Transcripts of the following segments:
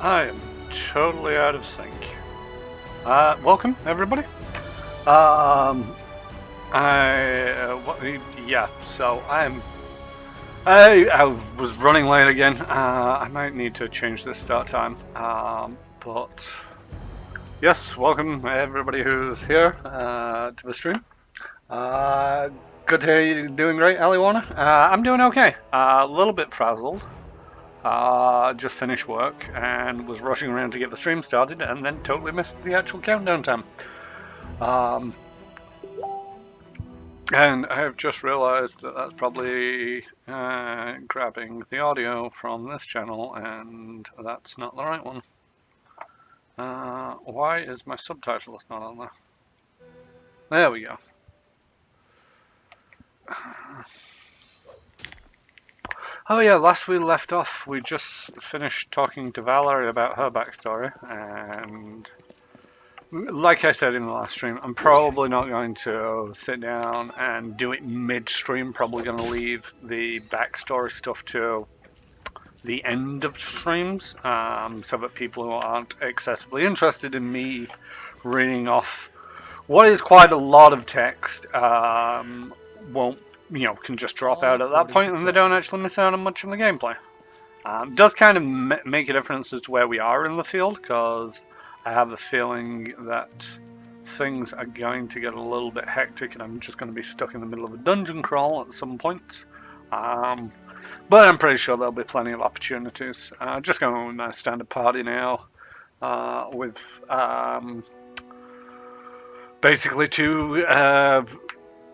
I am totally out of sync. Welcome, everybody. Yeah, so I was running late again. I might need to change the start time. But yes, welcome everybody who's here to the stream. Good to hear you doing great, Ali Warner. I'm doing okay. A little bit frazzled. Just finished work and was rushing around to get the stream started and then totally missed the actual countdown time. And I have just realized that that's probably grabbing the audio from this channel, and that's not the right one. Why is my subtitle list not on there? There we go. Oh yeah, last we left off, we just finished talking to Valerie about her backstory, and like I said in the last stream, I'm probably not going to sit down and do it mid-stream, probably going to leave the backstory stuff to the end of streams, so that people who aren't excessively interested in me reading off what is quite a lot of text won't, can just drop out at that point and they don't actually miss out on much of the gameplay. Does kind of make a difference as to where we are in the field, because I have a feeling that things are going to get a little bit hectic and I'm just going to be stuck in the middle of a dungeon crawl at some point. But I'm pretty sure there'll be plenty of opportunities. Just going with my standard party now, with basically 2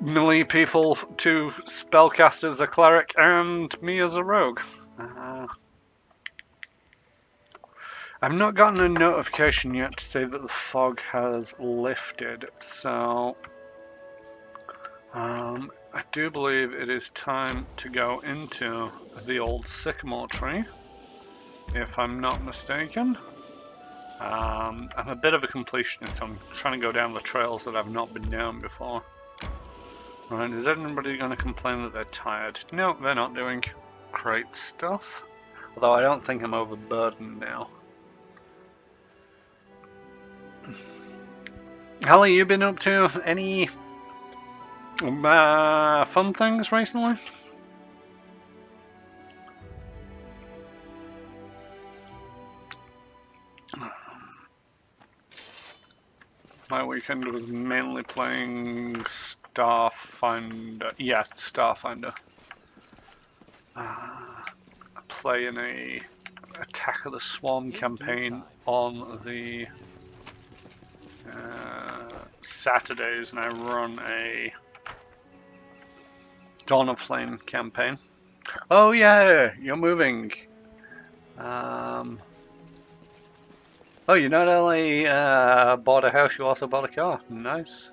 melee people, 2 spellcasters, a cleric, and me as a rogue. I've not gotten a notification yet to say that the fog has lifted, so I do believe it is time to go into the old sycamore tree, if I'm not mistaken. I'm a bit of a completionist. I'm trying to go down the trails that I've not been down before. Right, is anybody going to complain that they're tired? No, they're not doing. Great stuff. Although I don't think I'm overburdened now. Hallie, you been up to any fun things recently? My weekend was mainly playing Starfinder. Yeah, Starfinder. Playing a Attack of the Swarm campaign on the Saturdays, and I run a Dawn of Flame campaign. Oh yeah, you're moving. Oh, you not only bought a house, you also bought a car. Nice.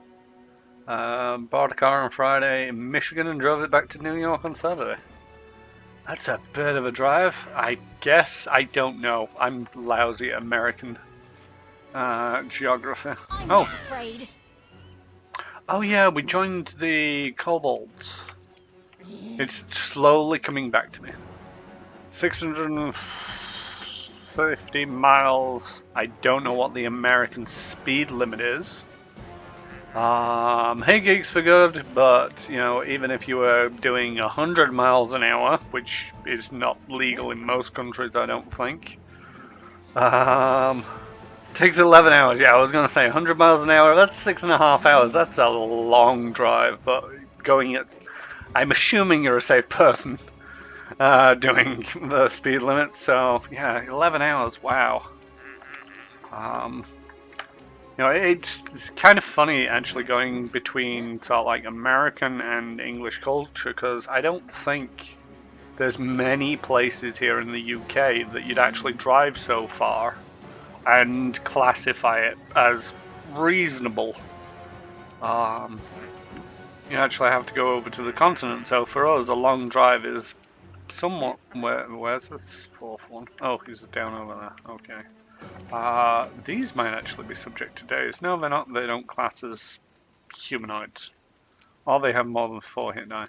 Bought a car on Friday in Michigan and drove it back to New York on Saturday. That's a bit of a drive. I guess, I don't know. I'm lousy at American geography. Oh yeah, we joined the Kobolds. It's slowly coming back to me. 650 miles. I don't know what the American speed limit is. Hey, gigs for good, but you know, even if you were doing 100 miles an hour, which is not legal in most countries, I don't think. Takes 11 hours. Yeah, I was gonna say 100 miles an hour. That's 6.5 hours. That's a long drive, but going at, I'm assuming you're a safe person doing the speed limit. So yeah, 11 hours. Wow. You know, it's kind of funny actually going between sort of like American and English culture, because I don't think there's many places here in the UK that you'd actually drive so far and classify it as reasonable. You actually have to go over to the continent, so for us a long drive is somewhat... Where's this 4th one? Oh, he's down over there. Okay. These might actually be subject to days. No, they're not. They don't class as humanoids. Or they have more than 4 hit die.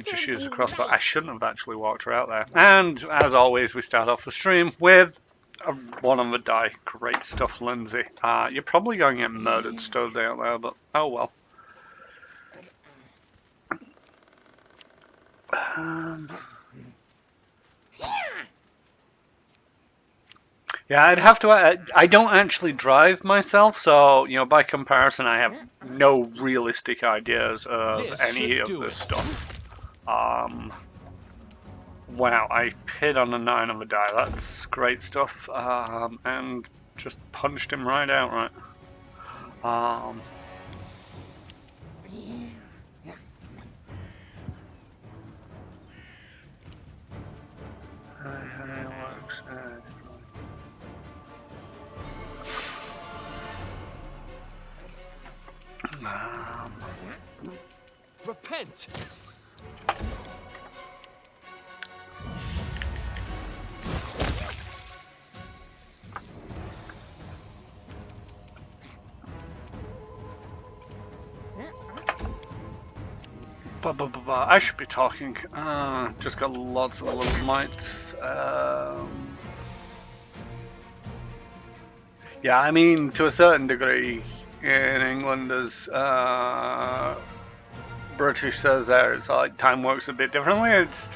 Just use a crossbow. I shouldn't have actually walked her out there. And, as always, we start off the stream with a 1 on the die. Great stuff, Lindsay. You're probably going to get murdered stowed out there, but oh well. Yeah, I'd have to. I don't actually drive myself, so you know, by comparison, I have no realistic ideas of any of this stuff. Wow, I hit on a 9 on the die. That's great stuff, and just punched him right out. Repent. I should be talking. Just got lots of little mics. Yeah, I mean, to a certain degree, in England, as British says there, it's like time works a bit differently. It's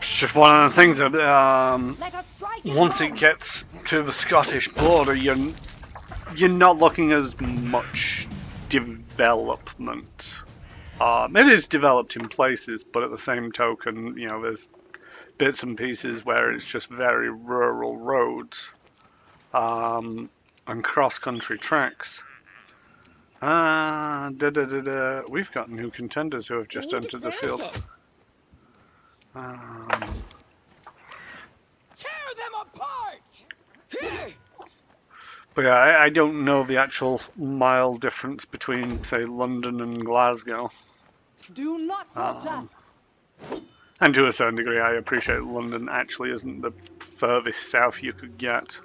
It's just one of the things that Let us strike it once home. it gets to the Scottish border, you're not looking as much development. Maybe it's developed in places, but at the same token, you know, there's bits and pieces where it's just very rural roads and cross-country tracks. We've got new contenders who have just entered the field. Tear them apart! But yeah, I don't know the actual mile difference between, say, London and Glasgow. Do not falter. And to a certain degree, I appreciate London actually isn't the furthest south you could get.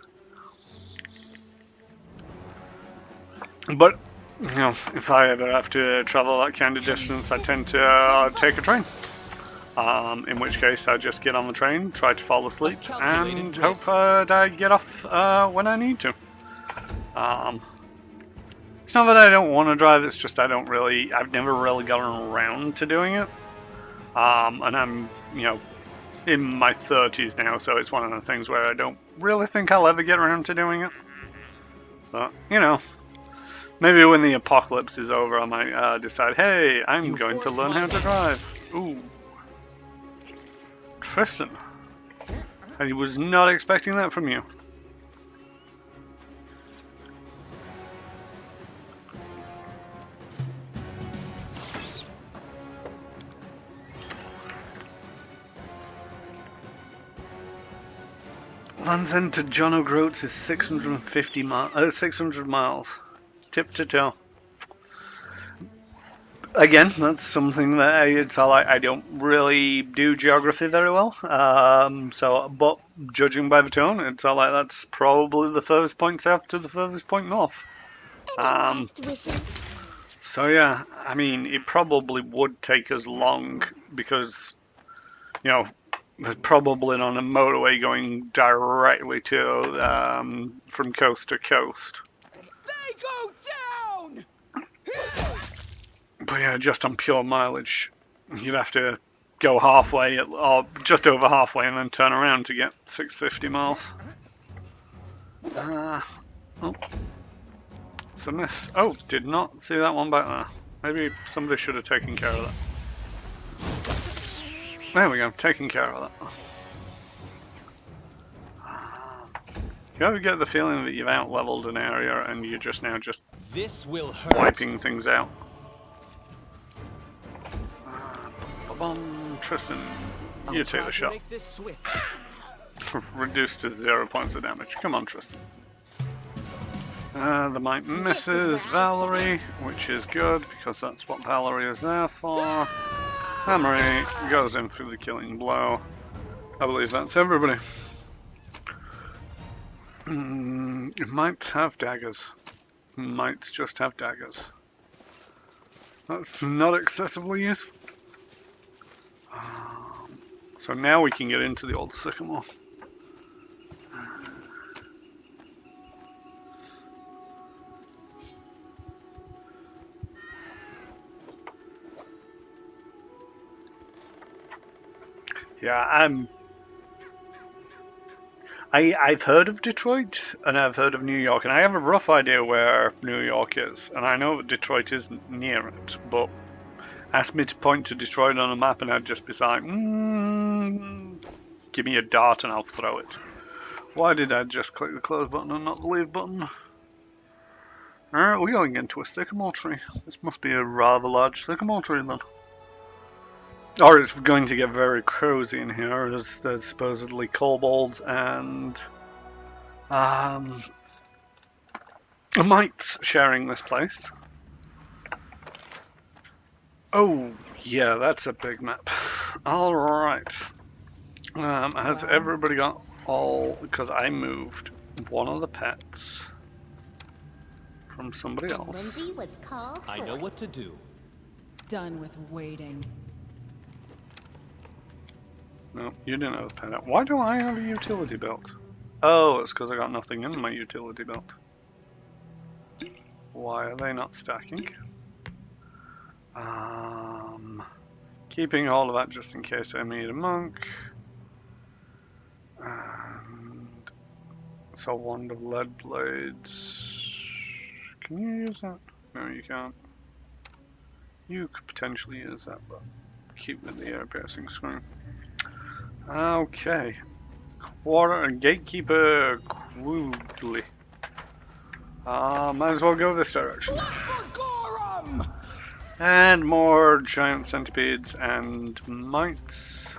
But, you know, if I ever have to travel that kind of distance, I tend to take a train. In which case, I just get on the train, try to fall asleep, and hope that I get off when I need to. It's not that I don't want to drive, it's just I've never really gotten around to doing it. And I'm, you know, in my 30s now, so it's one of the things where I don't really think I'll ever get around to doing it. But, you know, maybe when the apocalypse is over, I might decide, hey, I'm going to learn how to drive. Ooh. Tristan. I was not expecting that from you. Land's End to John O'Groats is 600 miles, tip to toe. Again, that's something that I don't really do geography very well. But judging by the tone, it's all like that's probably the furthest point south to the furthest point north. So yeah, I mean, it probably would take us long because, you know, there's probably on a motorway going directly to from coast to coast. They go down! But yeah, just on pure mileage, you'd have to go halfway, or just over halfway, and then turn around to get 650 miles. Oh, it's a miss. Oh, did not see that one back there. Maybe somebody should have taken care of that. There we go, taking care of that. You ever get the feeling that you've out-leveled an area and you're just now this will hurt. Wiping things out? Tristan, you take the shot. Reduced to 0 points of damage. Come on, Tristan. The might misses Valerie, which is good because that's what Valerie is there for. Hammery goes in for the killing blow. I believe that's everybody. Might have daggers. Might just have daggers. That's not excessively useful. So now we can get into the old sycamore. Yeah, I've heard of Detroit and I've heard of New York, and I have a rough idea where New York is, and I know that Detroit isn't near it, but ask me to point to Detroit on a map and I'd just be like, give me a dart and I'll throw it. Why did I just click the close button and not the leave button? Alright, we're going into a sycamore tree. This must be a rather large sycamore tree then. Or it's going to get very cozy in here as there's supposedly kobolds and mites sharing this place. Oh, yeah, that's a big map. Alright. Has everybody got all... Because I moved one of the pets from somebody else. Lindsay was called I know what to do. Done with waiting. No, you didn't have a pet out. Why don't I have a utility belt? Oh, it's because I got nothing in my utility belt. Why are they not stacking? Keeping all of that just in case I meet a monk. That's a wand of lead blades. Can you use that? No, you can't. You could potentially use that, but keep with the air piercing screen. Okay. Quarter and gatekeeper Quoodly. Might as well go this direction. Gorum! And more giant centipedes and mites.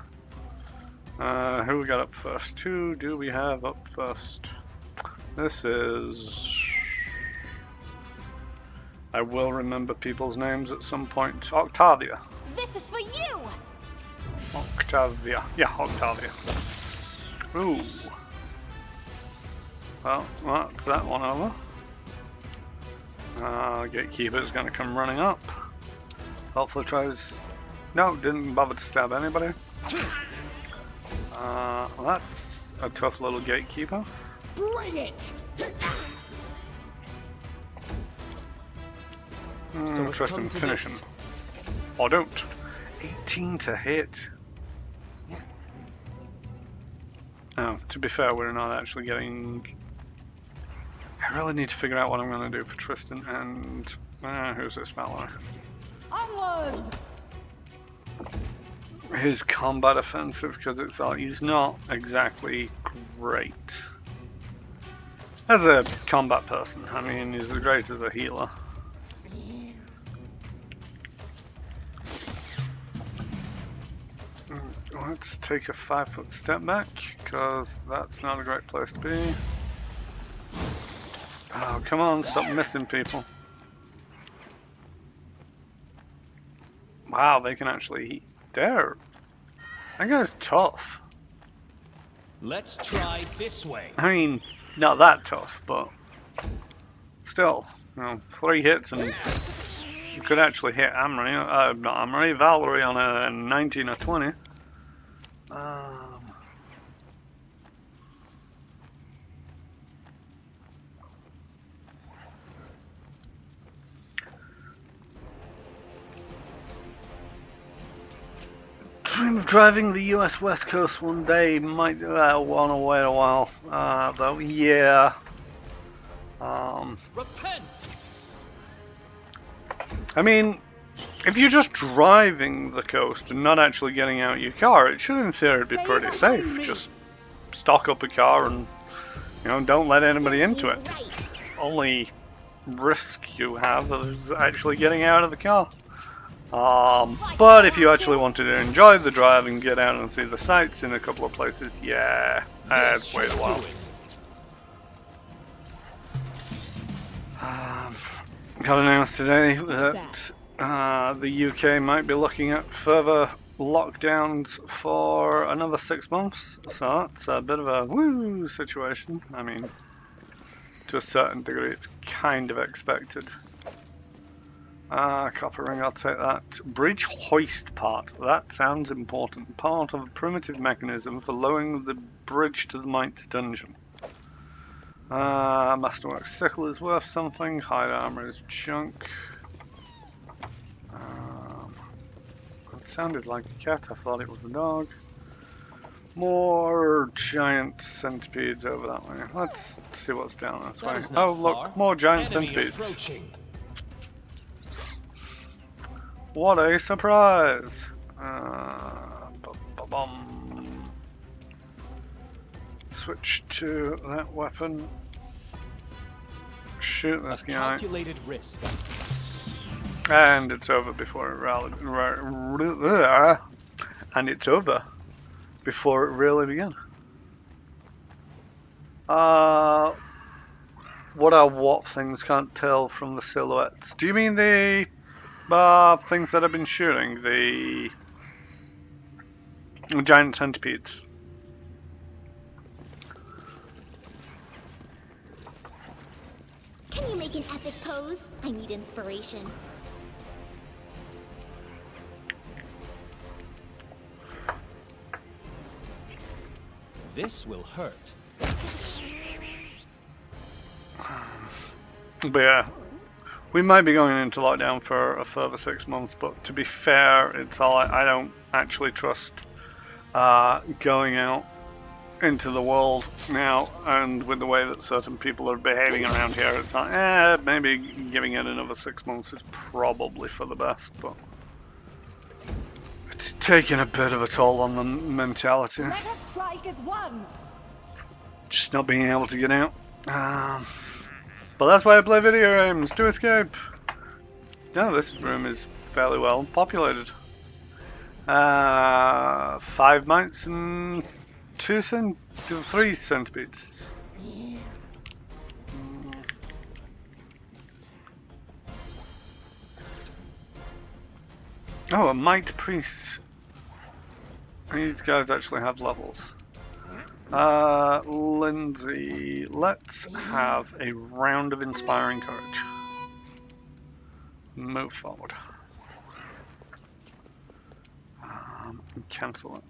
Who we got up first? Who do we have up first? This is... I will remember people's names at some point. Octavia. This is for you! Octavia. Yeah, Octavia. Ooh. Well, that's that one over. Gatekeeper's gonna come running up. Hopefully tries... No, didn't bother to stab anybody. That's a tough little gatekeeper. Bring it! So it's come Interesting. to Finish this. him. Or don't. 18 to hit. Oh, to be fair, we're not actually getting... I really need to figure out what I'm going to do for Tristan and... who's this fella? Onwards! His combat offensive, because it's he's not exactly great. As a combat person, I mean, he's as great as a healer. Let's take a 5-foot step back, because that's not a great place to be. Oh, come on, stop missing people. Wow, they can actually... That guy's tough. Let's try this way. I mean, not that tough, but... Still, 3 hits and... You could actually hit Valerie on a 19 or 20. Dream of driving the US West Coast one day. Might want to wait a while, though. Yeah. Repent! I mean, if you're just driving the coast and not actually getting out your car, it should in theory be pretty safe. Just stock up a car and, don't let anybody into it. Only risk you have is actually getting out of the car. But if you actually wanted to enjoy the drive and get out and see the sights in a couple of places, yeah, I'd wait a while. Got announced today that the UK might be looking at further lockdowns for another 6 months, so that's a bit of a woo situation. I mean, to a certain degree, it's kind of expected. Copper ring, I'll take that. Bridge hoist part, that sounds important. Part of a primitive mechanism for lowering the bridge to the Mite dungeon. Masterwork sickle is worth something. Hide armor is junk. It sounded like a cat, I thought it was a dog. More giant centipedes over that way. Let's see what's down this way. Oh look, more giant centipedes. Approaching. What a surprise! Switch to that weapon. Shoot this guy. Calculated risk. And it's over before it rallied. And it's over before it really began. What are what things? Can't tell from the silhouettes. Do you mean the things that I've been shooting? The giant centipedes. Can you make an epic pose? I need inspiration. This will hurt. But yeah, we might be going into lockdown for a further 6 months, but to be fair, it's all I don't actually trust going out into the world now, and with the way that certain people are behaving around here, it's like, maybe giving it another 6 months is probably for the best, but it's taking a bit of a toll on the mentality. Let us strike as one. Just not being able to get out. But that's why I play video games, to escape. Yeah, this room is fairly well populated. 5 mites and 3 centipedes. Oh, a mite priest. These guys actually have levels. Lindsay, let's have a round of inspiring courage. Move forward. Cancel it.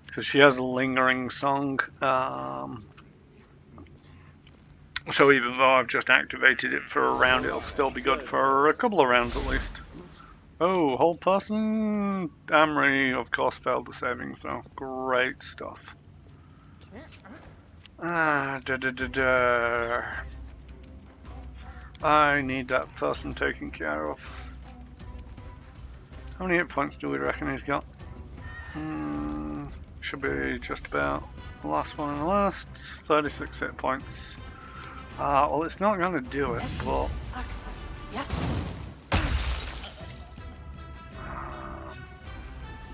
Because she has a lingering song. So even though I've just activated it for a round, it'll still be good for a couple of rounds at least. Oh, hold person. Amory, of course, failed the saving throw. Great stuff. I need that person taken care of. How many hit points do we reckon he's got? Should be just about the last one on the list. 36 hit points. Well, it's not going to do it, but... Yes.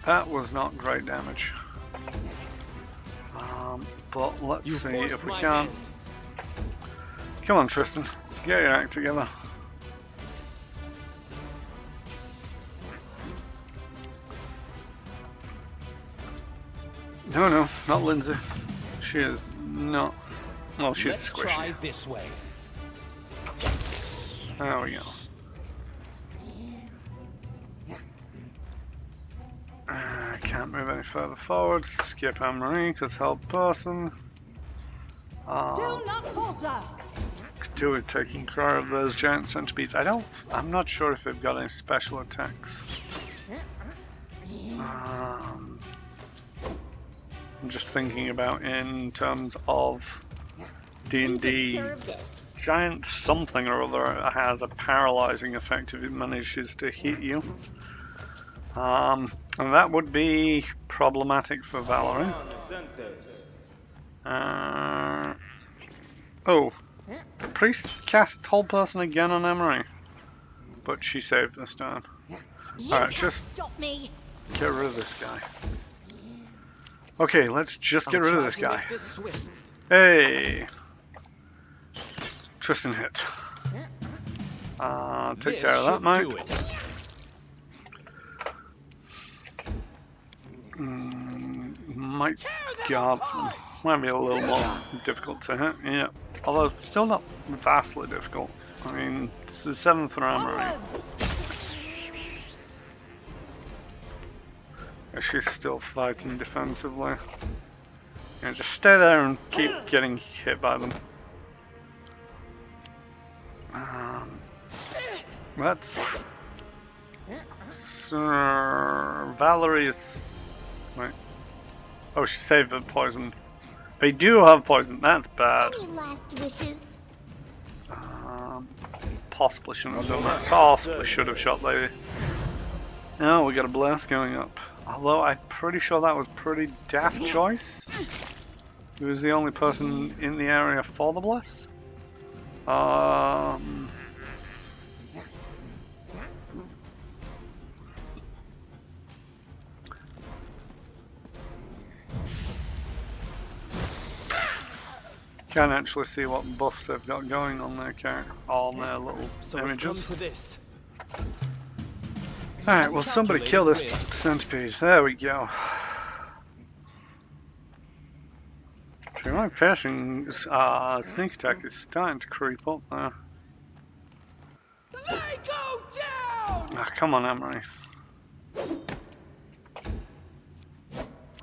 That was not great damage. But let's see if we can. Come on, Tristan. Get your act together. No, not Lindsay. She is not. Well, she's Let's squishy. try this way. There we go. Can't move any further forward. Skip Anne-Marie because help person. Do not falter. Could do with taking care of those giant centipedes. I'm not sure if they've got any special attacks. I'm just thinking about in terms of D&D. Giant something or other has a paralyzing effect if it manages to hit you. And that would be problematic for Valerie. Oh, priest cast hold person again on Emery, but she saved this time. Alright, just stop me. get rid of this guy. Okay, let's just get rid of this guy. Hey, Tristan hit. Take care of that, mate. Mike Guardsman might be a little more difficult to hit, yeah. Although still not vastly difficult. I mean, this is 7th for Amory. Yeah, she's still fighting defensively. Yeah, just stay there and keep getting hit by them. That's Valerie is. Wait. Oh, she saved the poison. They do have poison. That's bad. Any last wishes? Possibly shouldn't have done that. Possibly should have shot lady. Now we got a blast going up. Although I'm pretty sure that was pretty daft choice. He was the only person in the area for the blast. Can't actually see what buffs they've got going on their character, on their little images. Alright, well somebody kill this centipede. There we go. So my piercing sneak attack is starting to creep up there. They go down. Come on, Emery.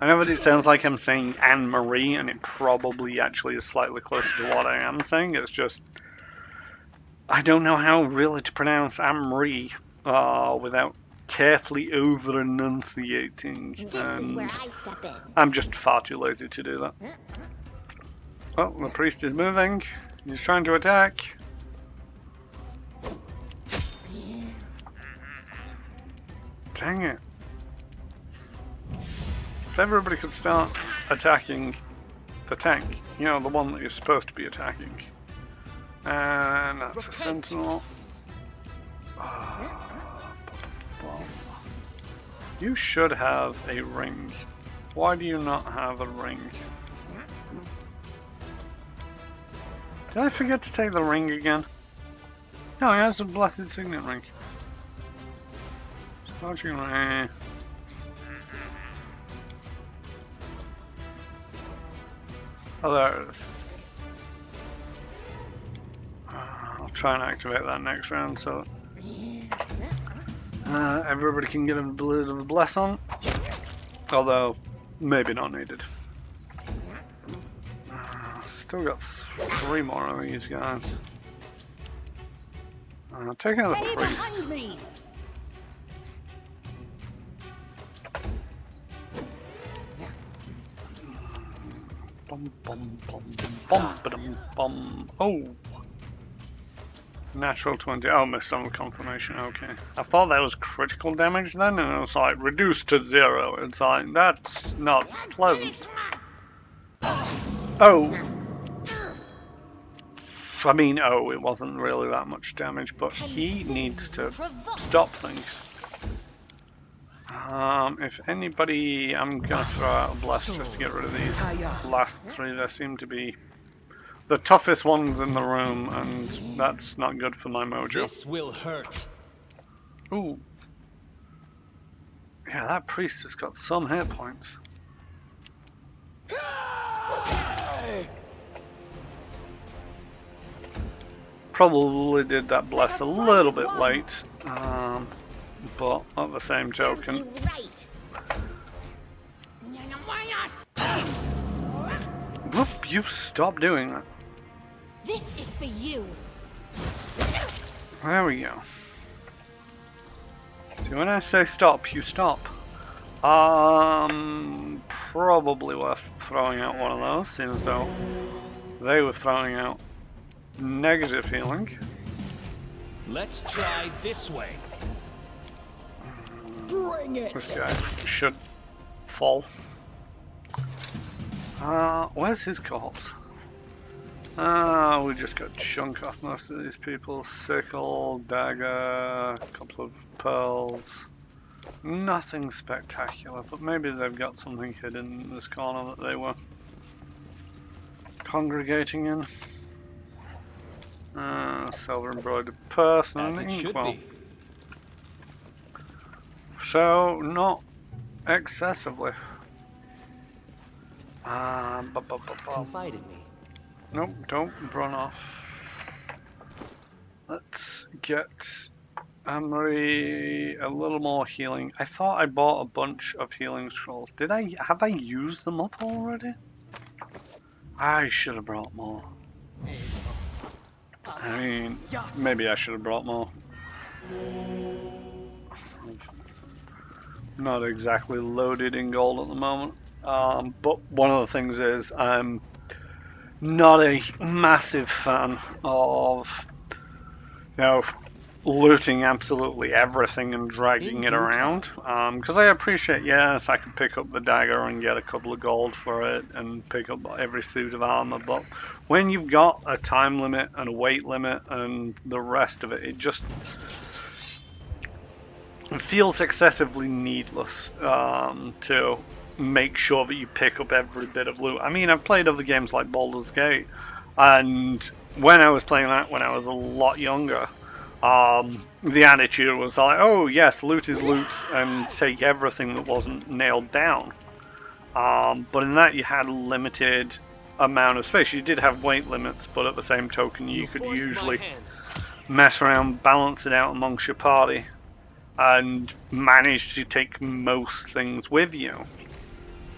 I know that it sounds like I'm saying Anne-Marie, and it probably actually is slightly closer to what I am saying. It's just I don't know how really to pronounce Anne-Marie without carefully over enunciating, This is and where I step in. I'm just far too lazy to do that. Oh, the priest is moving. He's trying to attack. Dang it. If everybody could start attacking the tank, you know, the one that you're supposed to be attacking. And that's a sentinel. You should have a ring. Why do you not have a ring? Did I forget to take the ring again? No, he has a blessed signet ring. Slouching ring. Oh, there it is. I'll try and activate that next round so everybody can get a bit of a bless on. Although, maybe not needed. Still got 3 more of these guys. Taking out the Stay priest. behind me. Bum, bum, bum, bum, ba-dum, bum. Oh! Natural 20. Oh, missed on the confirmation. Okay. I thought that was critical damage then, and it was like reduced to 0. It's like, that's not pleasant. Oh! I mean, oh, it wasn't really that much damage, but he needs to stop things. If anybody, I'm gonna throw out a blast just to get rid of these last 3. They seem to be the toughest ones in the room, and that's not good for my mojo. This will hurt. Ooh. Yeah, that priest has got some hit points. Probably did that bless a little bit late, but at the same Serves token, you right. whoop, you stop doing that. This is for you. There we go. So when I say stop, you stop. Probably worth throwing out one of those, seeing as though they were throwing out negative healing. Let's try this way. Bring it. This guy should fall. Where's his corpse? We just got chunk off most of these people. Sickle, dagger, a couple of pearls. Nothing spectacular, but maybe they've got something hidden in this corner that they were congregating in. Silver embroidered purse and As an it should inkwell. be. So, not excessively. Confide in me. Nope, don't run off. Let's get Amory a little more healing. I thought I bought a bunch of healing scrolls. Have I used them up already? I should have brought more. I mean, maybe I should have brought more. Not exactly loaded in gold at the moment. But one of the things is I'm not a massive fan of, you know, looting absolutely everything and dragging it around. Because I appreciate, yes, I can pick up the dagger and get a couple of gold for it and pick up every suit of armor, but when you've got a time limit and a weight limit and the rest of it, it just feels excessively needless to make sure that you pick up every bit of loot. I mean, I've played other games like Baldur's Gate, and when I was playing that when I was a lot younger, the attitude was like, oh yes, loot is loot and take everything that wasn't nailed down. But in that you had a limited amount of space. You did have weight limits, but at the same token you could usually mess around, balance it out amongst your party, and manage to take most things with you.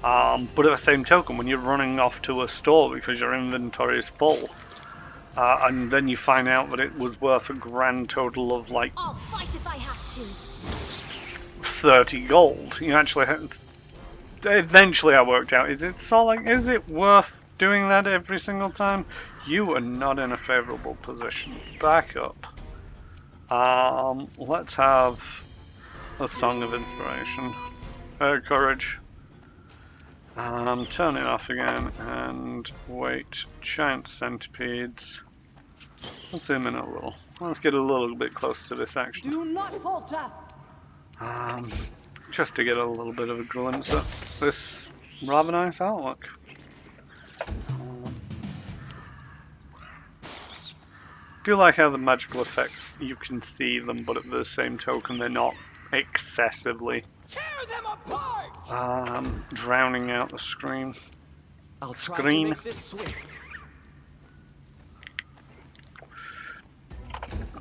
But at the same token, when you're running off to a store because your inventory is full, and then you find out that it was worth a grand total of like I'll fight if I have to. 30 gold. You actually have, eventually I worked out, is it worth doing that every single time? You are not in a favorable position. Back up. Let's have a Song of Inspiration. Courage. Turn it off again and wait. Giant centipedes. Let's zoom in a little. Let's get a little bit close to this action. Do not falter. Just to get a little bit of a glimpse at this rather nice artwork. Do like how the magical effects, you can see them, but at the same token they're not excessively Tear them apart! drowning out the screen. I'll try Screen. to make this swift.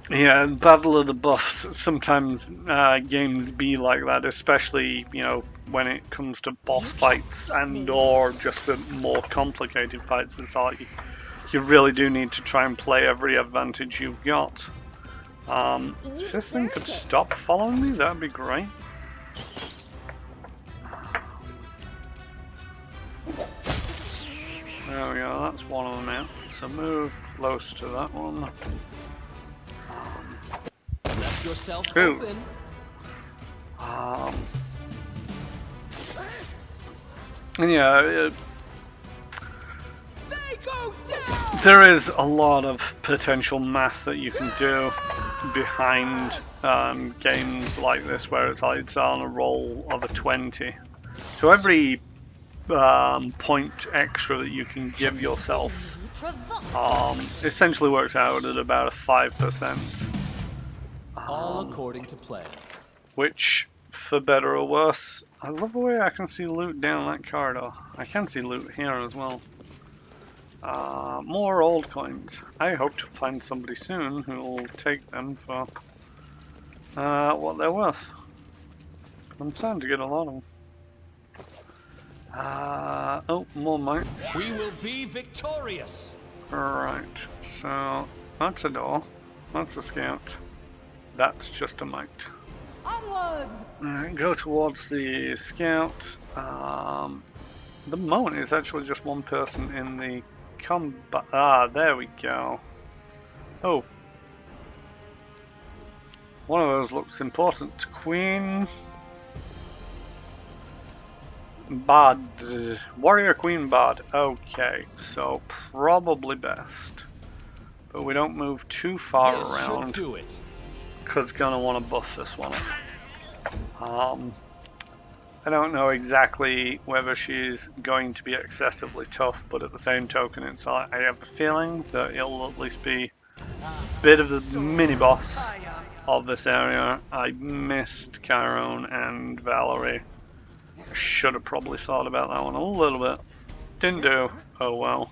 Yeah, Battle of the Buffs, sometimes games be like that, especially, you know, when it comes to boss fights and or just the more complicated fights. It's like you really do need to try and play every advantage you've got. If this thing could stop following me, that'd be great. There we go, that's one of them out. So move close to that one. Left yourself Ooh. open. And yeah, They go down! there is a lot of potential math that you can do behind games like this, where it's on a roll of a 20. So every point extra that you can give yourself essentially works out at about a 5%. All according to plan. Which, for better or worse, I love the way I can see loot down that corridor. I can see loot here as well. More old coins. I hope to find somebody soon who will take them for what they're worth. I'm starting to get a lot of them. Oh, more mine. We will be victorious. Right, so that's a door. That's a scout. That's just a mite. Onwards. Alright, go towards the scout. The moment is actually just one person in the combat. Ah, there we go. Oh. One of those looks important. Queen Bard. Warrior Queen Bard. Okay, so probably best. But we don't move too far This around. should do it. Because gonna want to buff this one. I don't know exactly whether she's going to be excessively tough, but at the same token, it's like I have a feeling that it'll at least be a bit of the mini boss of this area. I missed Chiron and Valerie. I should have probably thought about that one a little bit. Didn't do. Oh well.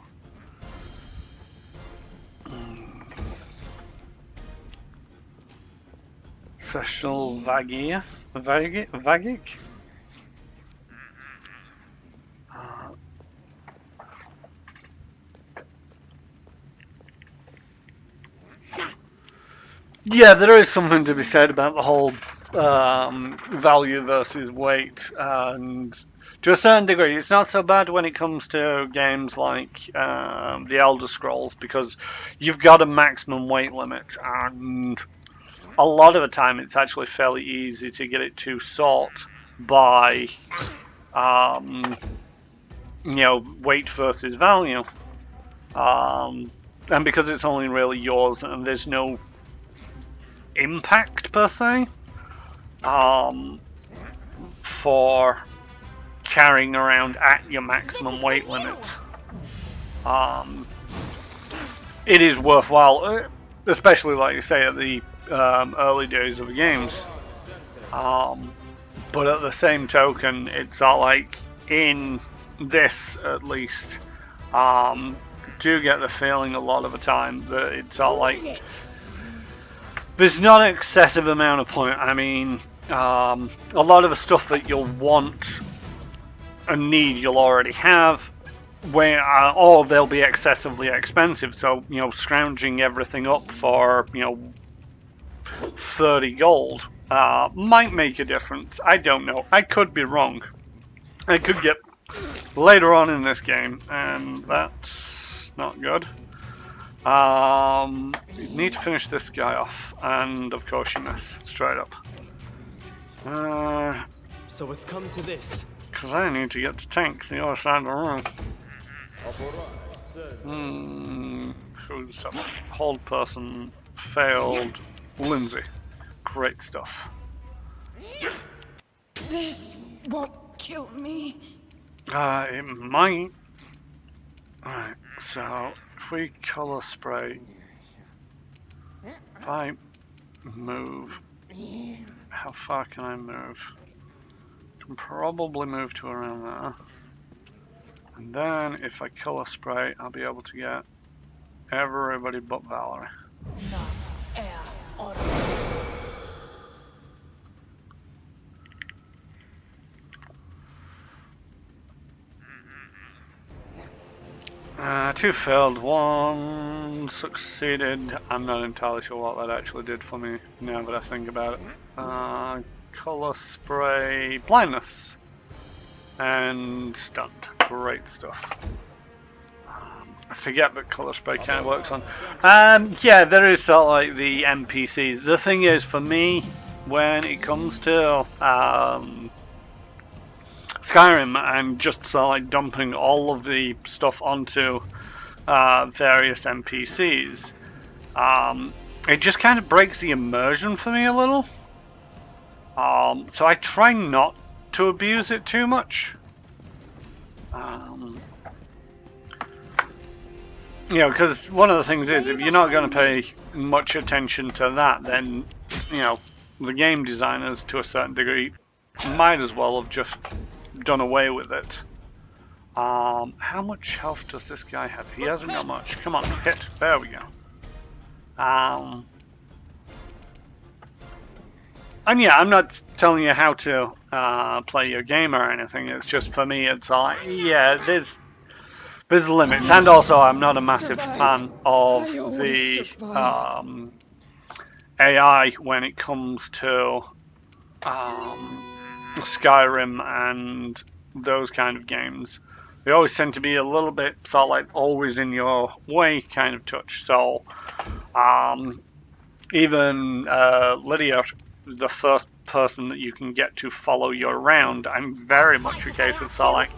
Sessional Vagic? Yeah, there is something to be said about the whole value versus weight, and to a certain degree, it's not so bad when it comes to games like the Elder Scrolls, because you've got a maximum weight limit, and a lot of the time it's actually fairly easy to get it to sort by, you know, weight versus value, and because it's only really yours and there's no impact per se for carrying around at your maximum weight limit, it is worthwhile, especially like you say at the early days of the game. But at the same token, it's not like in this at least, do get the feeling a lot of the time that it's not like there's not an excessive amount of point. I mean, a lot of the stuff that you'll want and need you'll already have, where or they'll be excessively expensive. So, you know, scrounging everything up for, you know, 30 gold might make a difference. I don't know. I could be wrong. I could get later on in this game, and that's not good. You need to finish this guy off, and of course you miss, straight up. So it's come to this. Because I need to get the tank the other side of the room. Who's up? Hold person failed. Lindsay. Great stuff. This won't kill me. It might. Alright, so if we colour spray, if I move, how far can I move? Can probably move to around there. And then if I colour spray, I'll be able to get everybody but Valerie. Two failed, one succeeded. I'm not entirely sure what that actually did for me now that I think about it. Colour spray, blindness, and stunned. Great stuff. I forget that colour spray kind of works on. Yeah, there is sort of like the NPCs. The thing is, for me, when it comes to Skyrim, I'm just sort of like dumping all of the stuff onto various NPCs. It just kind of breaks the immersion for me a little. So I try not to abuse it too much. You know, because one of the things is, if you're not going to pay much attention to that, then, you know, the game designers, to a certain degree, might as well have just done away with it. How much health does this guy have? He hasn't got much. Come on, hit. There we go. And yeah, I'm not telling you how to play your game or anything. It's just, for me, it's like, yeah, there's limits. And also, I'm not a massive fan of the AI when it comes to Skyrim and those kind of games. They always tend to be a little bit sort of like always in your way kind of touch. So even Lydia, the first person that you can get to follow you around, I'm very much a case of sort of like,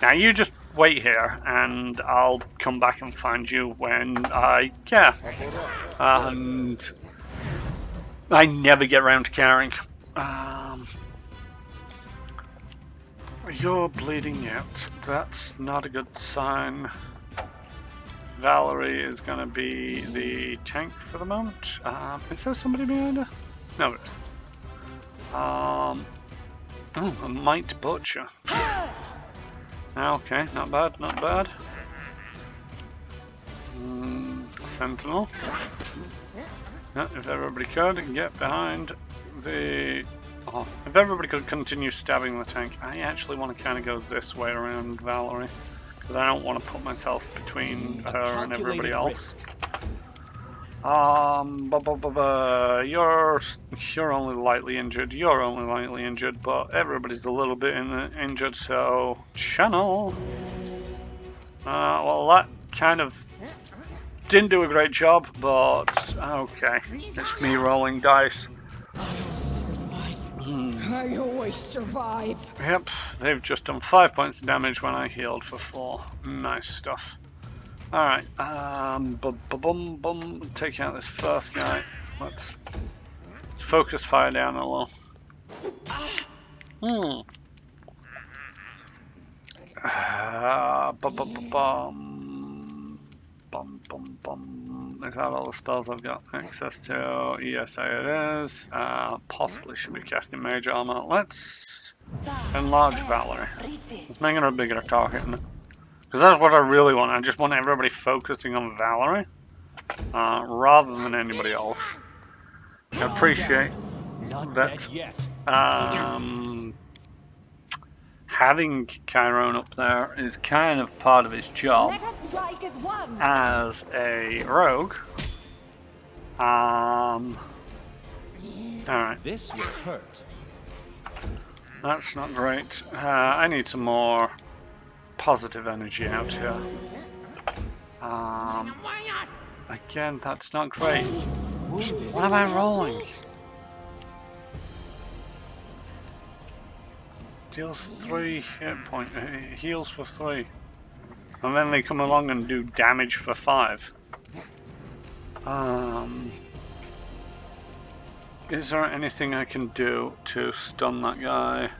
now you just wait here and I'll come back and find you when I care. And I never get around to caring. You're bleeding out. That's not a good sign. Valerie is going to be the tank for the moment. Is there somebody behind her? No, it isn't. Oh, a Might Butcher. Okay, not bad, not bad. Sentinel. Yeah, if everybody could get behind the... Oh, if everybody could continue stabbing the tank. I actually want to kind of go this way around Valerie, because I don't want to put myself between her and everybody else. You're only lightly injured. You're only lightly injured, but everybody's a little bit injured. So channel. Well, that kind of didn't do a great job, but okay. It's me rolling dice. I always survive. Yep, they've just done 5 points of damage when I healed for 4. Nice stuff. Alright, take out this first guy. Let's focus fire down a little. Is that all the spells I've got access to? Yes, it is. Possibly should be casting Mage Armor. Let's enlarge Valerie. Let's make her a bigger target. Because that's what I really want. I just want everybody focusing on Valerie rather than anybody else. I appreciate that having Chiron up there is kind of part of his job Let us strike as one. as a rogue. Alright, This will hurt. that's not great. I need some more positive energy out here. Again, that's not great. What am I rolling? Deals 3 hit point, heals for 3. And then they come along and do damage for 5. Is there anything I can do to stun that guy?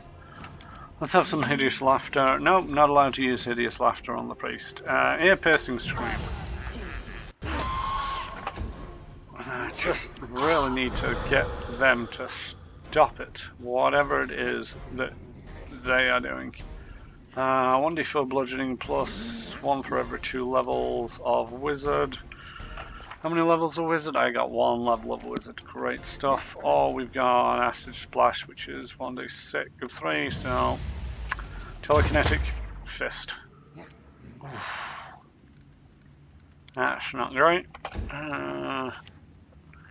Let's have some hideous laughter. Nope, not allowed to use hideous laughter on the priest. Ear-piercing scream. I just really need to get them to stop it, whatever it is that they are doing. 1d4 bludgeoning plus 1 for every 2 levels of wizard. How many levels of wizard? I got 1 level of wizard. Great stuff. Oh, we've got an acid splash, which is 1d6 of 3, so telekinetic fist. Oof. That's not great.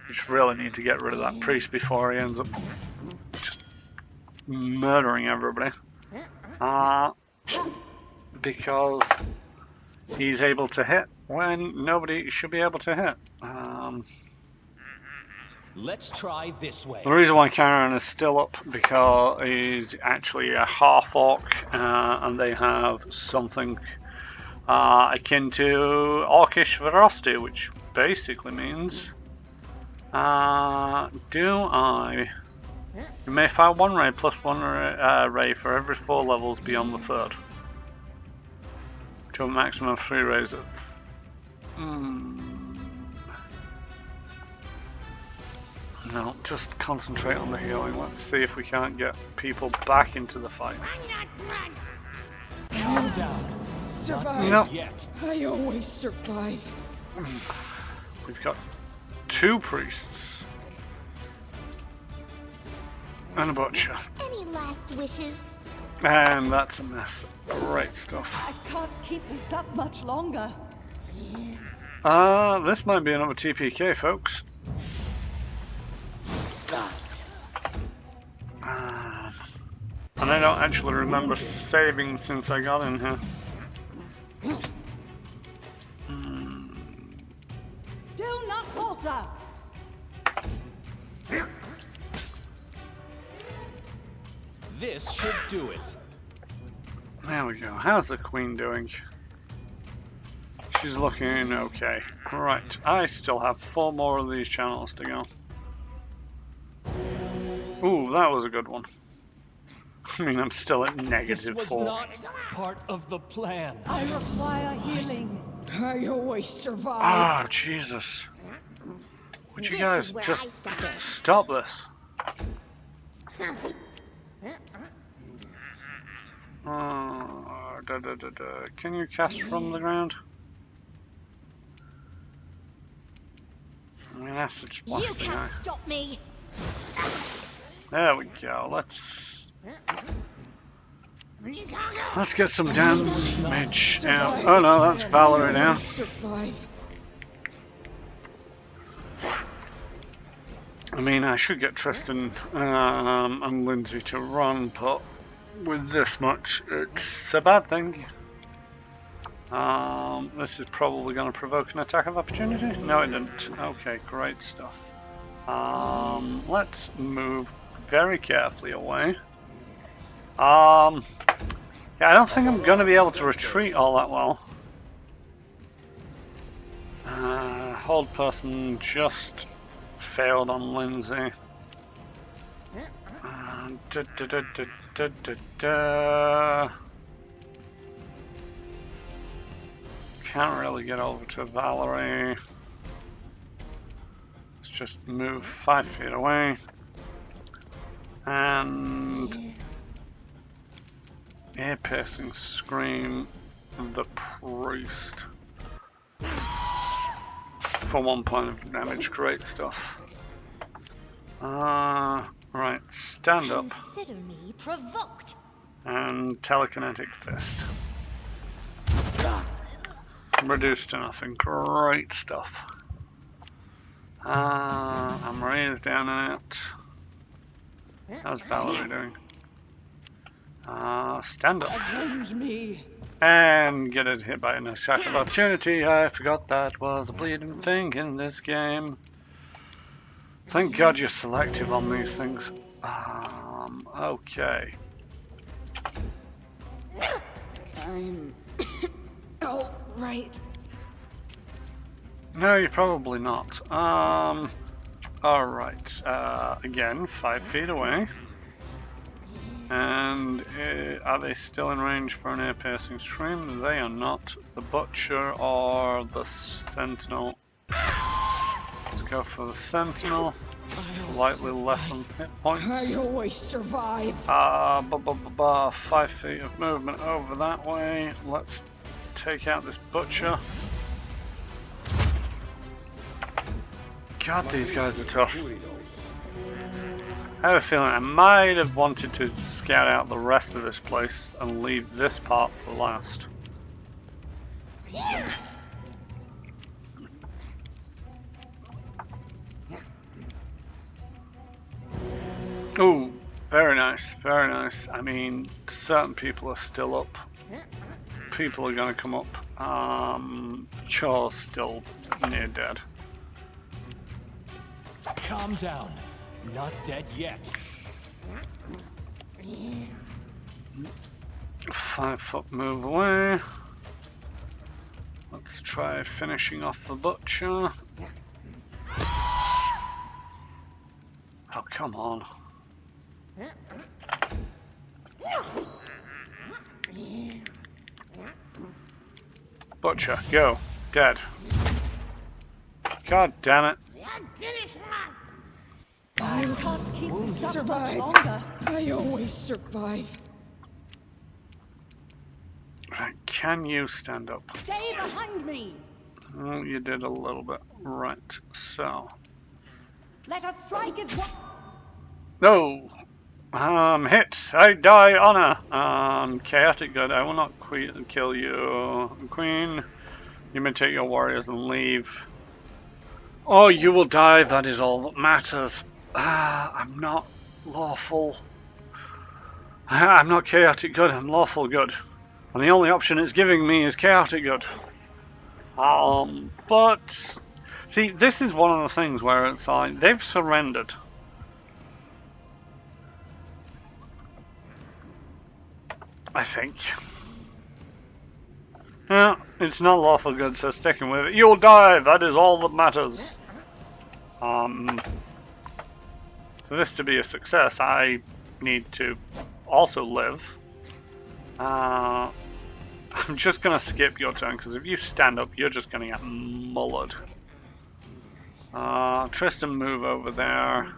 Just really need to get rid of that priest before he ends up just murdering everybody. Because he's able to hit when nobody should be able to hit. Let's try this way. The reason why Karen is still up because he's actually a half orc, and they have something akin to orcish ferocity, which basically means you may fire 1 ray plus 1 ray for every 4 levels beyond the 3rd. To a maximum of 3 rays of... No, just concentrate on the healing. Let's see if we can't get people back into the fight. Calm down. Survive. No. Yet. I always survive. We've got 2 priests. And a butcher. Any last wishes? And that's a mess. Great stuff. I can't keep this up much longer. This might be another TPK, folks. And I don't actually remember saving since I got in here. Do not falter. This should do it. There we go. How's the queen doing? She's looking okay. Right, I still have 4 more of these channels to go. Ooh, that was a good one. I mean, I'm still at This negative was 4. not part of the plan. I require healing. I always survive. Ah, Jesus. Would you This guys is where just I step in. stop this? Can you cast from the ground? I mean, that's just one You thing. can't stop me. There we go. Let's get some damage out. Oh no, that's Valerie now. Survive. I mean, I should get Tristan and Lindsay to run, but with this much, it's a bad thing. This is probably going to provoke an attack of opportunity. No, it didn't. Okay, great stuff. Let's move very carefully away. Yeah, I don't think I'm going to be able to retreat all that well. Hold person just failed on Lindsay. Can't really get over to Valerie. Let's just move 5 feet away. And ear-piercing scream of the priest. For 1 point of damage, great stuff. Right, stand up Consider me provoked. and telekinetic fist. Reduced to nothing, great stuff. Maria's down and out. How's Valerie doing? Stand up. Avenge me. And get it hit by an attack of opportunity. I forgot that was a bleeding thing in this game. Thank God you're selective on these things. Okay. I'm all right. No, you're probably not. Alright. Again, 5 feet away. And are they still in range for an ear-piercing stream? They are not. The Butcher or the Sentinel. Let's go for the Sentinel. Slightly less on hit points. I always survive. 5 feet of movement over that way. Let's take out this Butcher. God, these guys are tough. I have a feeling I might have wanted to scout out the rest of this place and leave this part for last. Ooh, very nice, very nice. I mean, certain people are still up. People are going to come up. Charles still near dead. Calm down. Not dead yet. 5 foot move away. Let's try finishing off the Butcher. Oh, come on. Butcher, go. Dead. God damn it. I can't keep this up much Survive. longer. I always survive. Right, can you stand up? Stay behind me. Oh, you did a little bit. Right, so. Let us strike as one. No! Hit! I die honor! Chaotic good. I will not kill you. Queen, you may take your warriors and leave. Oh, you will die, that is all that matters. I'm not lawful. I'm not chaotic good, I'm lawful good. And the only option it's giving me is chaotic good. But see, this is one of the things where it's like they've surrendered. I think. Yeah, it's not lawful good, so sticking with it. You'll die, that is all that matters. For this to be a success, I need to also live. I'm just gonna skip your turn, because if you stand up, you're just gonna get mullered. Tristan, move over there.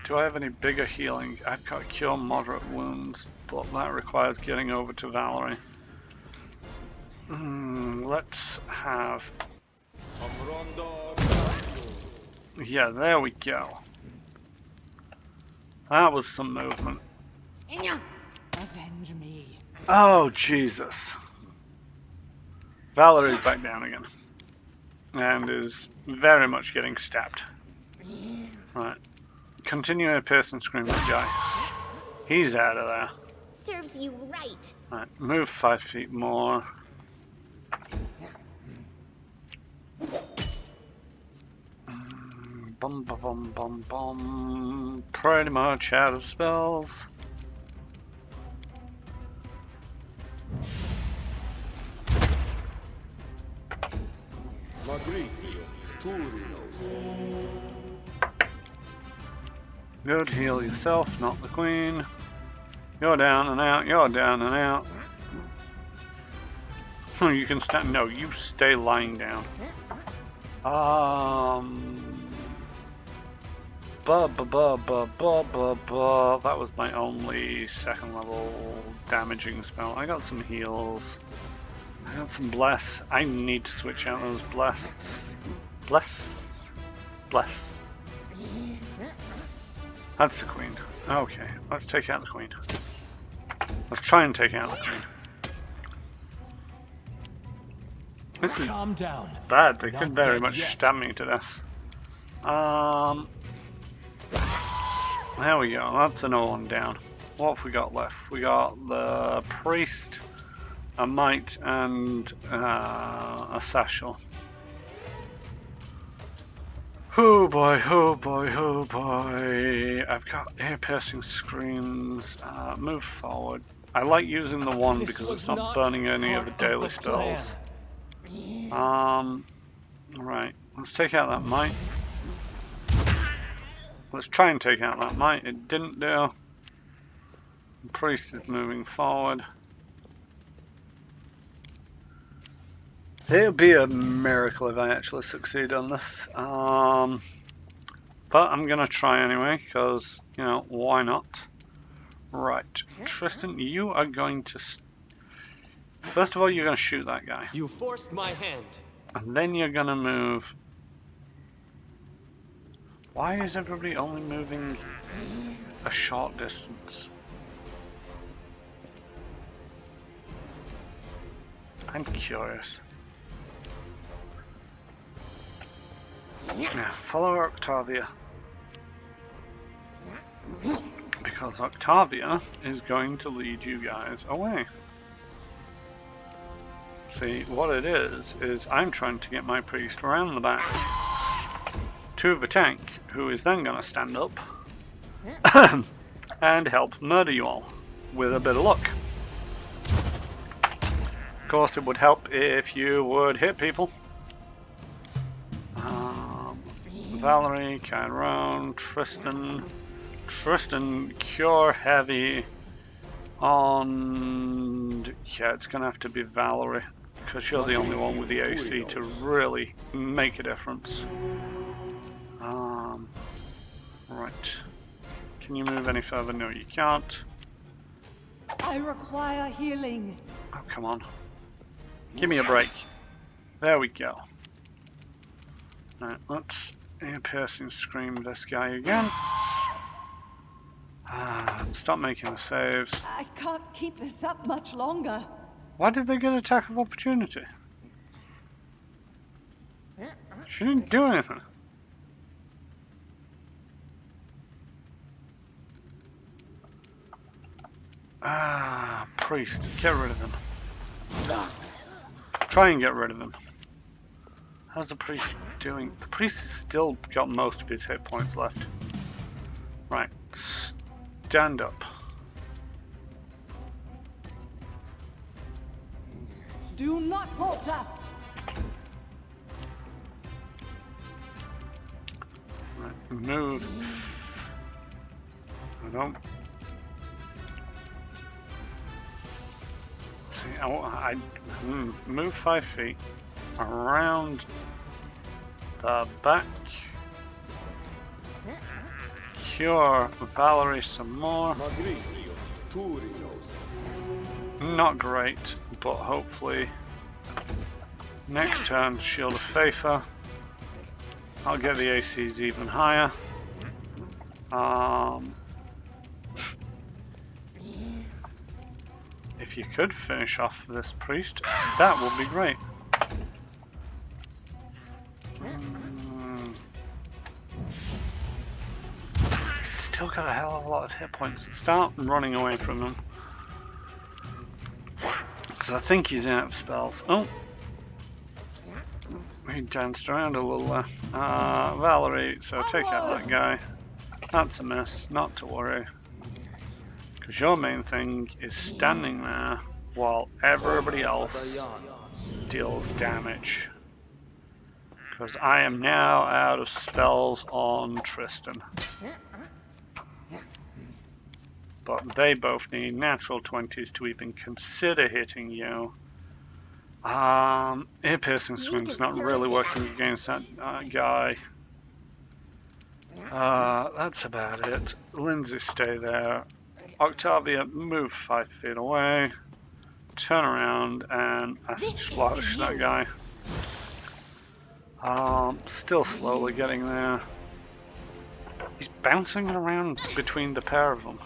Do I have any bigger healing? I've got cure moderate wounds, but that requires getting over to Valerie. Let's have... Yeah, there we go. That was some movement. Avenge me. Oh, Jesus. Valerie's back down again. And is very much getting stabbed. Right. Continue to pierce and scream that guy. He's out of there. Serves you right. Right, move 5 feet more. Bum bum bum bum bum. Pretty much out of spells. Good, heal yourself, not the queen. You're down and out, you're down and out. You can stand, no, you stay lying down. That was my only second level damaging spell. I got some heals. I got some bless. I need to switch out those blests. Bless. That's the queen. Okay, let's take out the queen. Let's try and take out the queen. This is Calm down. bad. They Not could very dead much yet. stab me to death. There we go. That's another one down. What have we got left? We got the priest, a mite, and a satchel. Oh boy, oh boy, oh boy. I've got ear-piercing screams. Move forward. I like using the one This because was it's not not burning any part of the of daily the plan. spells. Right. Let's take out that mite. Let's try and take out that mite. It didn't do. The priest is moving forward. It would be a miracle if I actually succeed on this. But I'm going to try anyway, because, you know, why not? Right. Tristan, you are going to... First of all, you're going to shoot that guy. You forced my hand. And then you're going to move... Why is everybody only moving a short distance? I'm curious. Now, follow Octavia. Because Octavia is going to lead you guys away. See, what it is I'm trying to get my priest around the back to the tank, who is then going to stand up and help murder you all, with a bit of luck. Of course, it would help if you would hit people. Valerie, Chiron, Tristan, cure heavy on... Yeah, it's going to have to be Valerie, because you're the only one with the AC to really make a difference. Right. Can you move any further? No, you can't. I require healing. Oh, come on. Give me a break. There we go. Right, let's ear-piercing scream this guy again. Stop making the saves. I can't keep this up much longer. Why did they get attack of opportunity? She didn't do anything. Priest, get rid of him. Try and get rid of him. How's the priest doing? The priest has still got most of his hit points left. Right, stand up. Do not falter. Right, move. I don't. See, I move 5 feet around the back. Cure Valerie some more. Not great, but hopefully next turn Shield of Faither. I'll get the ACs even higher. If you could finish off this priest, that would be great. He's still got a hell of a lot of hit points. Start running away from him. Because I think he's out of spells. Oh! He danced around a little there. Valerie, so take out that guy. That's a miss, not to worry. Because your main thing is standing there while everybody else deals damage. Because I am now out of spells on Tristan. But they both need natural 20s to even consider hitting you. Ear-piercing swing's not really working against that guy. That's about it. Lindsay, stay there. Octavia, move 5 feet away. Turn around and splash that guy. Still slowly getting there. He's bouncing around between the pair of them.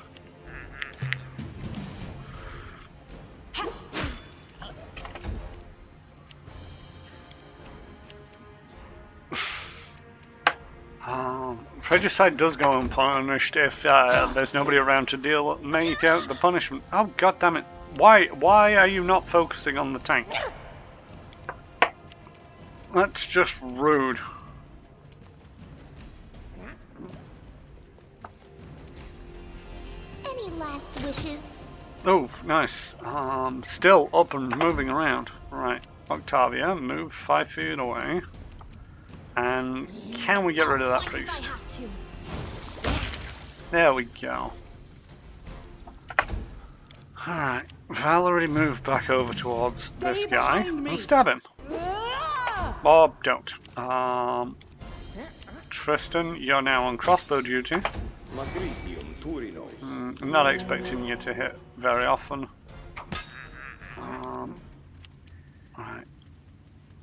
Regicide does go unpunished if there's nobody around to make out the punishment. Oh, god damn it. Why are you not focusing on the tank? That's just rude. Any last wishes? Oh, nice. Still up and moving around. Right, Octavia, move 5 feet away. And can we get rid of that priest? There we go. Alright, Valerie, move back over towards this guy and stab him. Or don't. Tristan, you're now on crossbow duty. I'm not expecting you to hit very often. Right.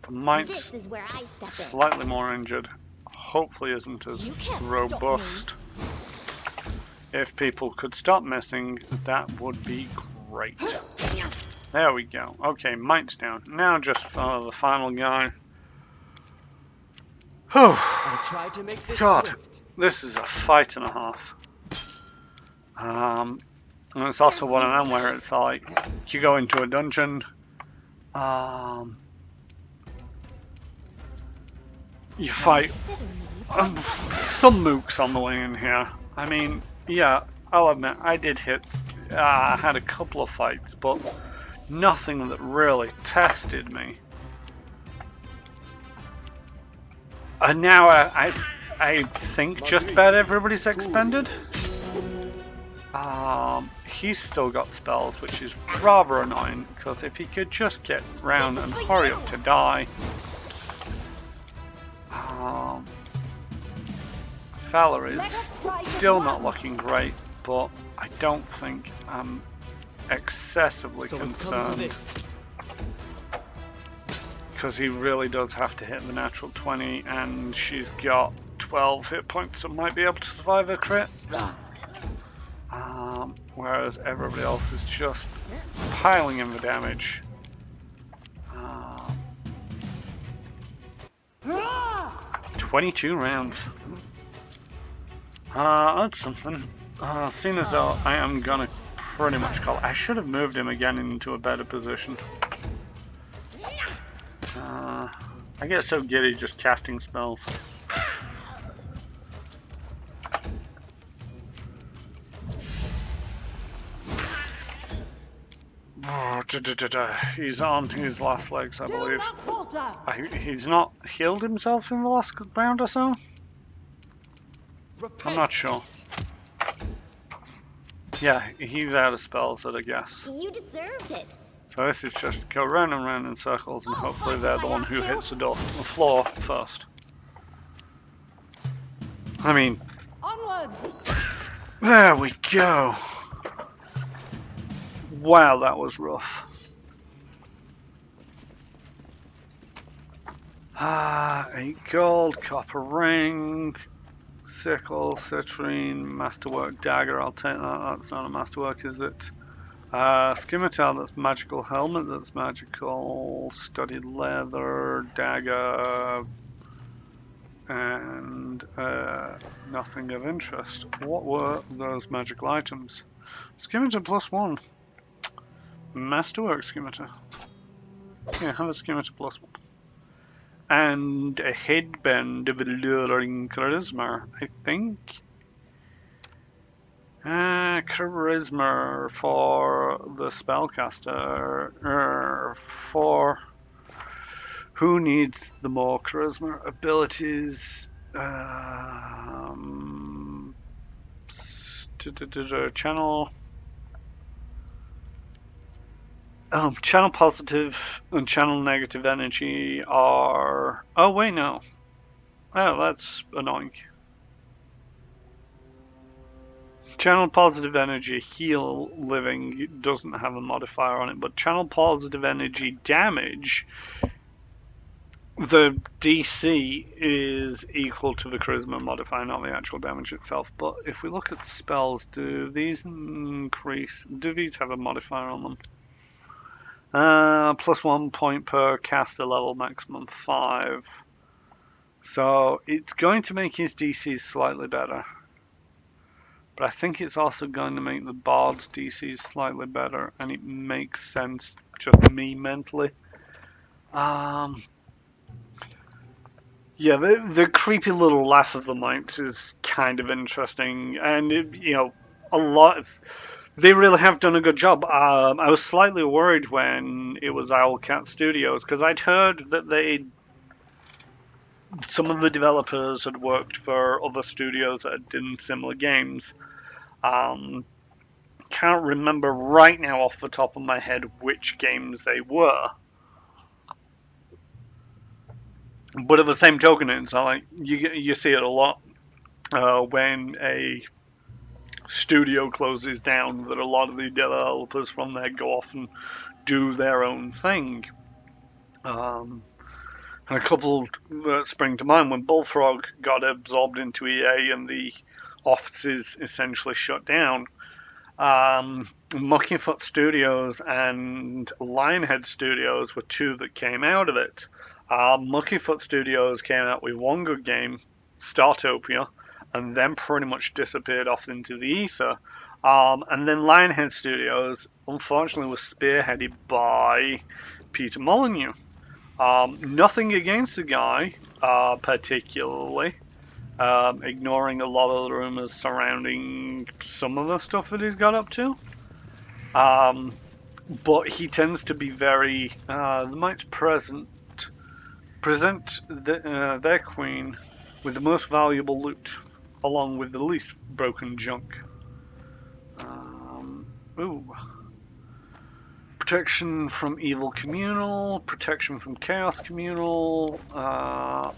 The Might's slightly more injured. Hopefully isn't as robust. If people could stop missing, that would be great. There we go. Okay, Might's down. Now just for the final guy. I tried to make this God, swift. this is a fight and a half. And it's also one of them where it's like you go into a dungeon. You fight some mooks on the way in here. I mean, yeah, I'll admit I did hit. I had a couple of fights, but nothing that really tested me. And now I think just about everybody's expended. He's still got spells, which is rather annoying, because if he could just get round and hurry up to die. Valerie's still not looking great, but I don't think I'm excessively concerned. Because he really does have to hit the natural 20, and she's got 12 hit points and might be able to survive a crit. Whereas everybody else is just piling in the damage. 22 rounds. That's something. Seeing as though I am gonna pretty much call. I should have moved him again into a better position. I get so giddy just casting spells. He's on his last legs, I believe. He's not healed himself in the last round or so? I'm not sure. Yeah, he's out of spells at a guess. You deserved it. So this is just go round and round in circles, and hopefully they're the one who hits the floor first. I mean, Onwards. there we go. Wow, that was rough. A gold, copper ring, sickle, citrine, masterwork dagger. I'll take that. That's not a masterwork, is it? Scimitar, that's magical helmet, that's magical, studded leather, dagger, and nothing of interest. What were those magical items? Scimitar +1. Masterwork scimitar. Yeah, have a scimitar +1. And a headband of alluring charisma, I think. Charisma for the spellcaster. For who needs the more charisma abilities? Channel. Channel positive and channel negative energy are. Oh wait, no. Oh, that's annoying. Channel positive energy heal living doesn't have a modifier on it, but channel positive energy damage, the DC is equal to the charisma modifier, not the actual damage itself. But if we look at spells, do these increase? Do these have a modifier on them? +1 point per caster level, maximum 5. So it's going to make his DCs slightly better. But I think it's also going to make the Bard's DCs slightly better, and it makes sense just me mentally. Yeah, the creepy little laugh of the mites is kind of interesting, and a lot of they really have done a good job. I was slightly worried when it was Owlcat Studios because I'd heard that some of the developers had worked for other studios that had done similar games. Can't remember right now off the top of my head which games they were. But at the same token, it's not like you see it a lot when a studio closes down, that a lot of the developers from there go off and do their own thing. And a couple that spring to mind when Bullfrog got absorbed into EA and the offices essentially shut down. Muckyfoot Studios and Lionhead Studios were two that came out of it. Muckyfoot Studios came out with one good game, Startopia, and then pretty much disappeared off into the ether. And then Lionhead Studios, unfortunately, was spearheaded by Peter Molyneux. Nothing against the guy, particularly. Ignoring a lot of the rumors surrounding some of the stuff that he's got up to. But he tends to be very... the mites present their queen with the most valuable loot, along with the least broken junk. Protection from evil communal, protection from chaos communal,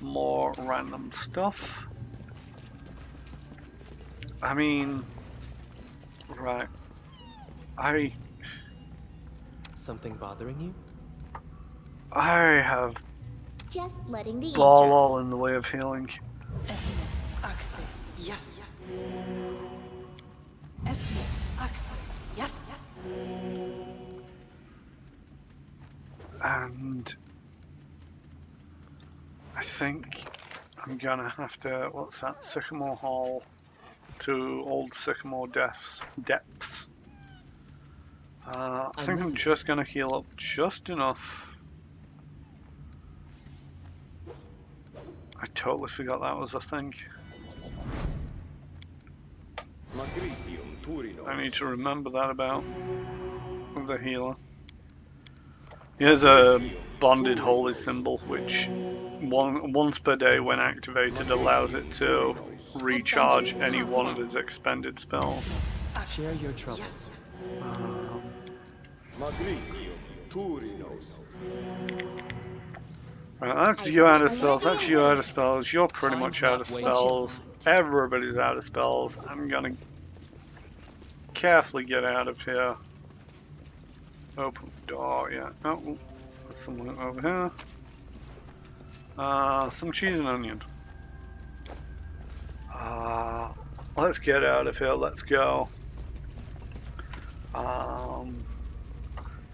more random stuff. I mean, right. Something bothering you? I have Just letting the ink ball dry. all in the way of healing. Esme, Axel, yes. Esme, Axel, yes. And I think I'm gonna have to, what's that, Sycamore Hall to Old Sycamore Depths. I think I'm just gonna heal up just enough. I totally forgot that was a thing. I need to remember that about the healer. Here's a bonded holy symbol, which once per day when activated allows it to recharge any one of its expended spells. Share your troubles. Right, that's you out of spells, that's you out of spells, you're pretty much out of spells, everybody's out of spells. I'm gonna carefully get out of here. Open door, yeah. Oh, there's someone over here. Some cheese and onion. Let's get out of here, let's go.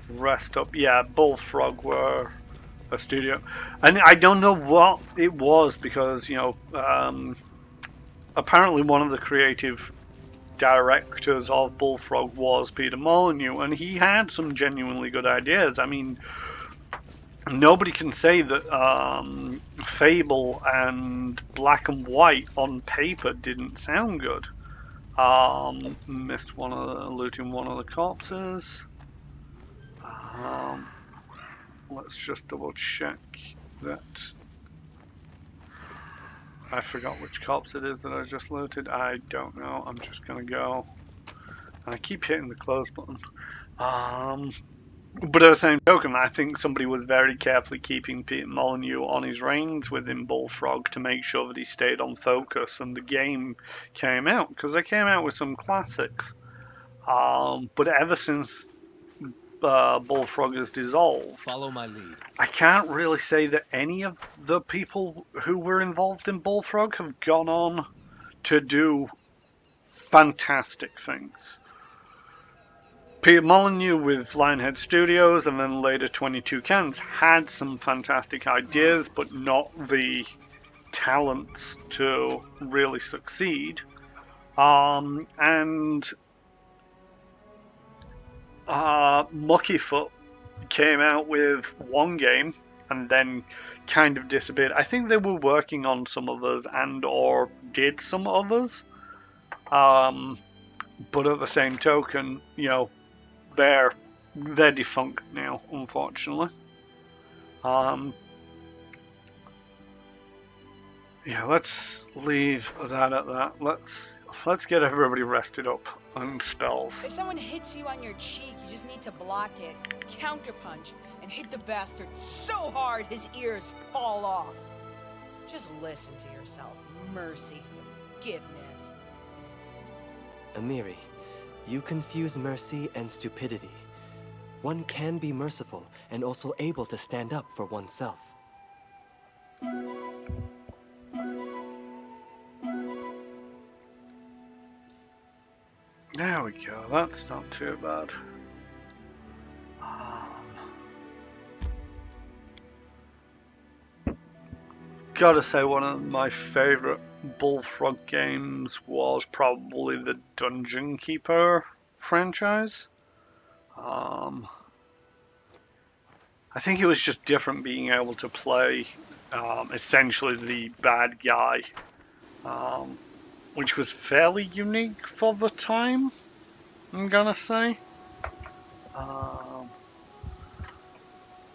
Rest up. Yeah, Bullfrog were a studio. And I don't know what it was because, apparently one of the creative directors of Bullfrog was Peter Molyneux, and he had some genuinely good ideas. I mean, nobody can say that Fable and Black and White on paper didn't sound good. Missed looting one of the corpses. Let's just double check that. I forgot which corpse it is that I just looted. I don't know. I'm just gonna go. And I keep hitting the close button. But at the same token, I think somebody was very carefully keeping Peter Molyneux on his reins within Bullfrog to make sure that he stayed on focus and the game came out, because they came out with some classics. But ever since Bullfrog has dissolved, Follow my lead. I can't really say that any of the people who were involved in Bullfrog have gone on to do fantastic things. Peter Molyneux with Lionhead Studios and then later 22 Cans had some fantastic ideas, but not the talents to really succeed. And Muckyfoot came out with one game and then kind of disappeared. I think they were working on some others and or did some others. But at the same token, you know, they're defunct now, unfortunately. Yeah, let's leave that at that. Let's get everybody rested up on spells. If someone hits you on your cheek, you just need to block it, counterpunch, and hit the bastard so hard his ears fall off. Just listen to yourself. Mercy, forgiveness. Amiri, you confuse mercy and stupidity. One can be merciful and also able to stand up for oneself. There we go, that's not too bad. Gotta say, one of my favourite Bullfrog games was probably the Dungeon Keeper franchise. I think it was just different being able to play essentially the bad guy, which was fairly unique for the time, I'm gonna say.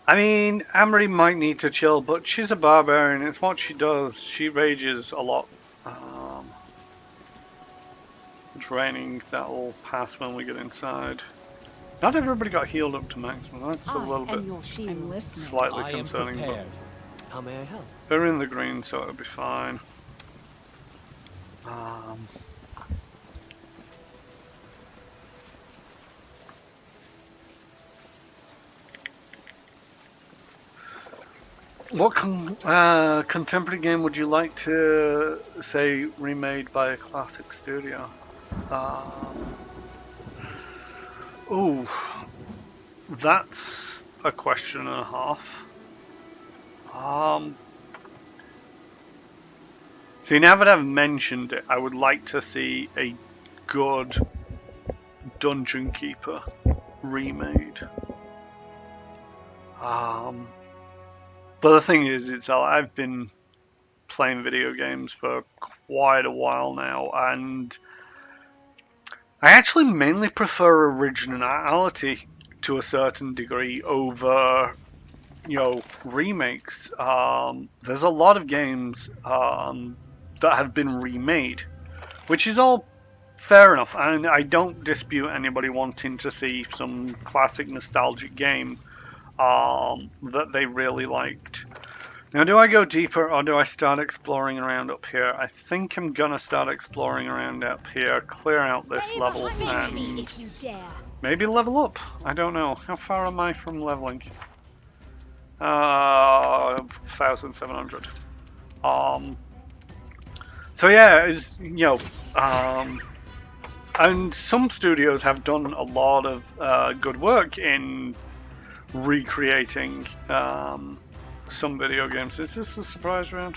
I mean, Amory might need to chill, but she's a barbarian. It's what she does. She rages a lot. Draining, that'll pass when we get inside. Not everybody got healed up to maximum. That's a little bit slightly concerning, but How may I help? they're in the green, so it'll be fine. What contemporary game would you like to say remade by a classic studio? Oh, that's a question and a half. See, now that I've mentioned it, I would like to see a good Dungeon Keeper remade. But the thing is, I've been playing video games for quite a while now, and I actually mainly prefer originality to a certain degree over, you know, remakes. There's a lot of games that have been remade, which is all fair enough, and I don't dispute anybody wanting to see some classic nostalgic game that they really liked. Now, do I go deeper or do I start exploring around up here? I think I'm gonna start exploring around up here, clear out this level, and maybe level up. I don't know. How far am I from leveling? 1,700. So yeah, and some studios have done a lot of good work in recreating some video games. Is this a surprise round?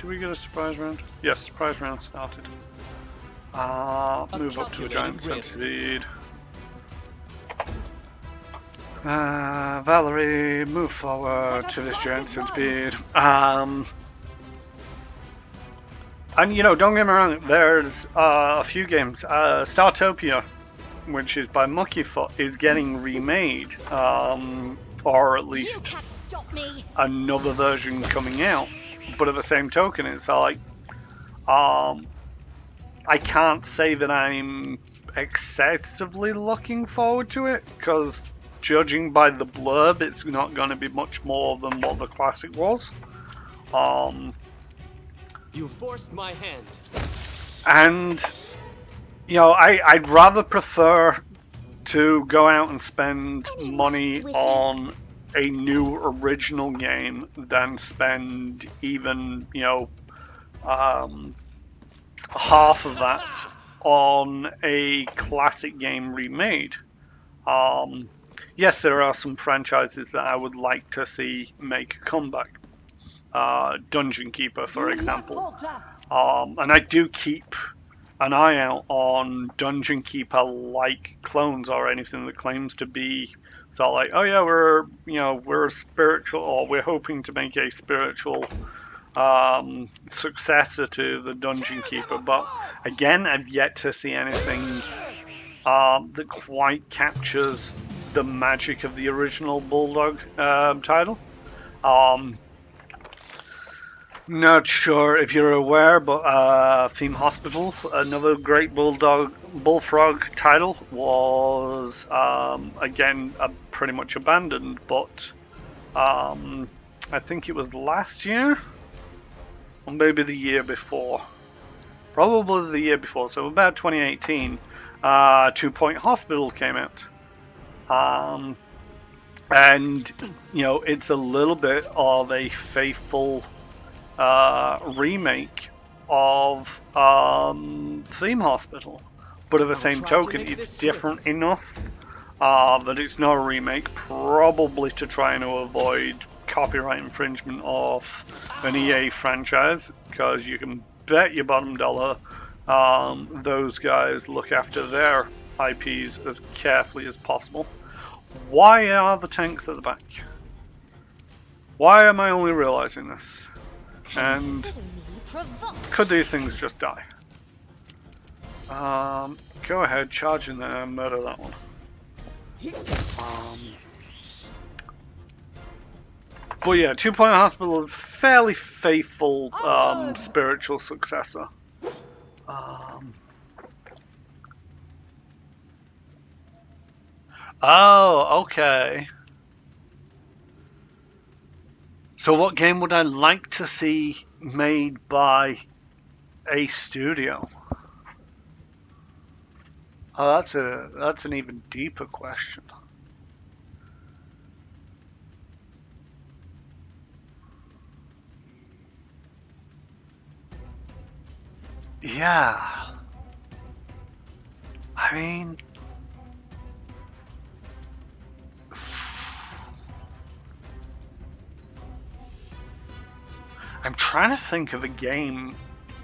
Do we get a surprise round? Yes, surprise round started. Move up to a giant centipede. Valerie, move forward to this giant centipede. And you know, don't get me wrong, there's a few games. Startopia, which is by Muckyfoot, is getting remade, or at least another version coming out. But at the same token, it's like, I can't say that I'm excessively looking forward to it, because judging by the blurb, it's not going to be much more than what the classic was. You forced my hand. And you know, I'd rather prefer to go out and spend money on a new original game than spend even, you know, half of that on a classic game remade. Yes, there are some franchises that I would like to see make a comeback. Dungeon Keeper, for Do not example. falter. And I do keep an eye out on Dungeon Keeper-like clones or anything that claims to be sort of like, oh yeah, we're a spiritual, or we're hoping to make a spiritual successor to the Dungeon Keeper. But again, I've yet to see anything that quite captures the magic of the original Bulldog title. Not sure if you're aware, but Theme Hospital, another great Bullfrog title, was again pretty much abandoned. But I think it was last year, or maybe the year before. Probably the year before, so about 2018. 2 Point Hospital came out. And, you know, it's a little bit of a faithful remake of Theme Hospital. But at the same token, it's different enough that it's not a remake, probably to try and avoid copyright infringement of an EA franchise, because you can bet your bottom dollar those guys look after their IPs as carefully as possible. Why are the tanks at the back? Why am I only realizing this? And could these things just die? Go ahead, charge in there and murder that one. But yeah, 2 Point Hospital, fairly faithful spiritual successor. Oh, okay. So what game would I like to see made by a studio? Oh, that's an even deeper question. Yeah. I mean, I'm trying to think of a game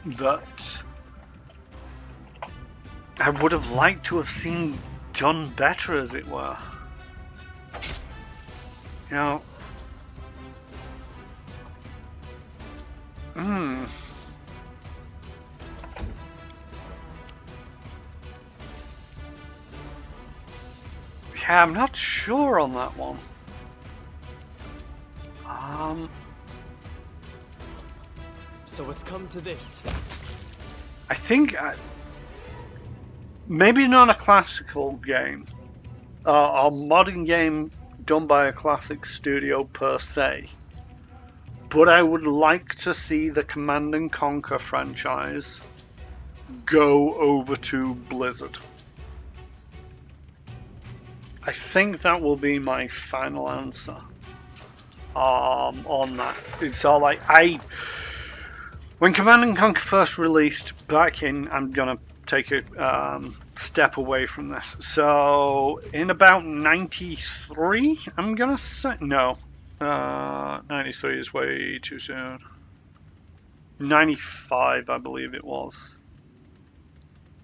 that I would have liked to have seen done better, as it were. You know, yeah, I'm not sure on that one. So it's come to this. I think maybe not a classical game, a modern game done by a classic studio per se, but I would like to see the Command and Conquer franchise go over to Blizzard. I think that will be my final answer on that. It's all like when Command and Conquer first released back in, I'm gonna take a step away from this. So in about 93, I'm gonna say no. 93 is way too soon. 95, I believe it was.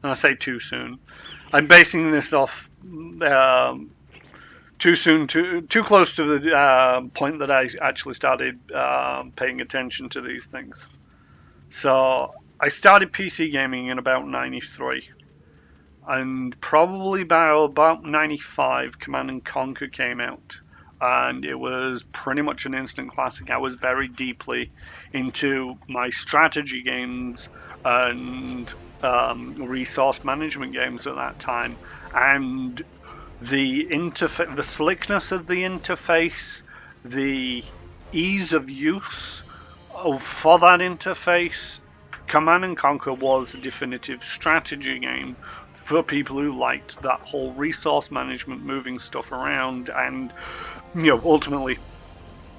And I say too soon. I'm basing this off too soon, too close to the point that I actually started paying attention to these things. So I started PC gaming in about 93, and probably by about 95, Command and Conquer came out, and it was pretty much an instant classic. I was very deeply into my strategy games and resource management games at that time, and the slickness of the interface, the ease of use for that interface. Command and Conquer was a definitive strategy game for people who liked that whole resource management, moving stuff around, and ultimately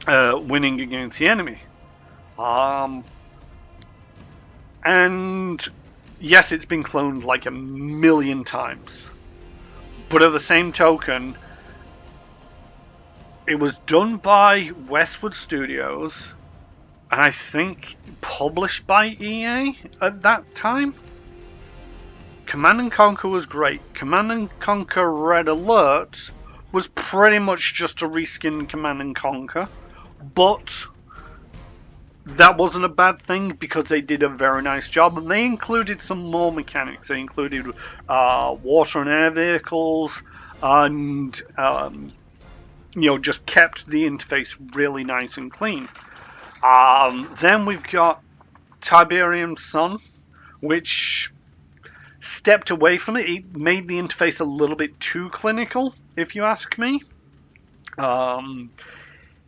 winning against the enemy. And yes, it's been cloned like a million times, but at the same token, it was done by Westwood Studios. and I think published by EA at that time. Command & Conquer was great. Command & Conquer Red Alert was pretty much just a reskin Command & Conquer, but that wasn't a bad thing because they did a very nice job, and they included some more mechanics. They included water and air vehicles, and just kept the interface really nice and clean. Then we've got Tiberium Sun, which stepped away from it. It made the interface a little bit too clinical, if you ask me.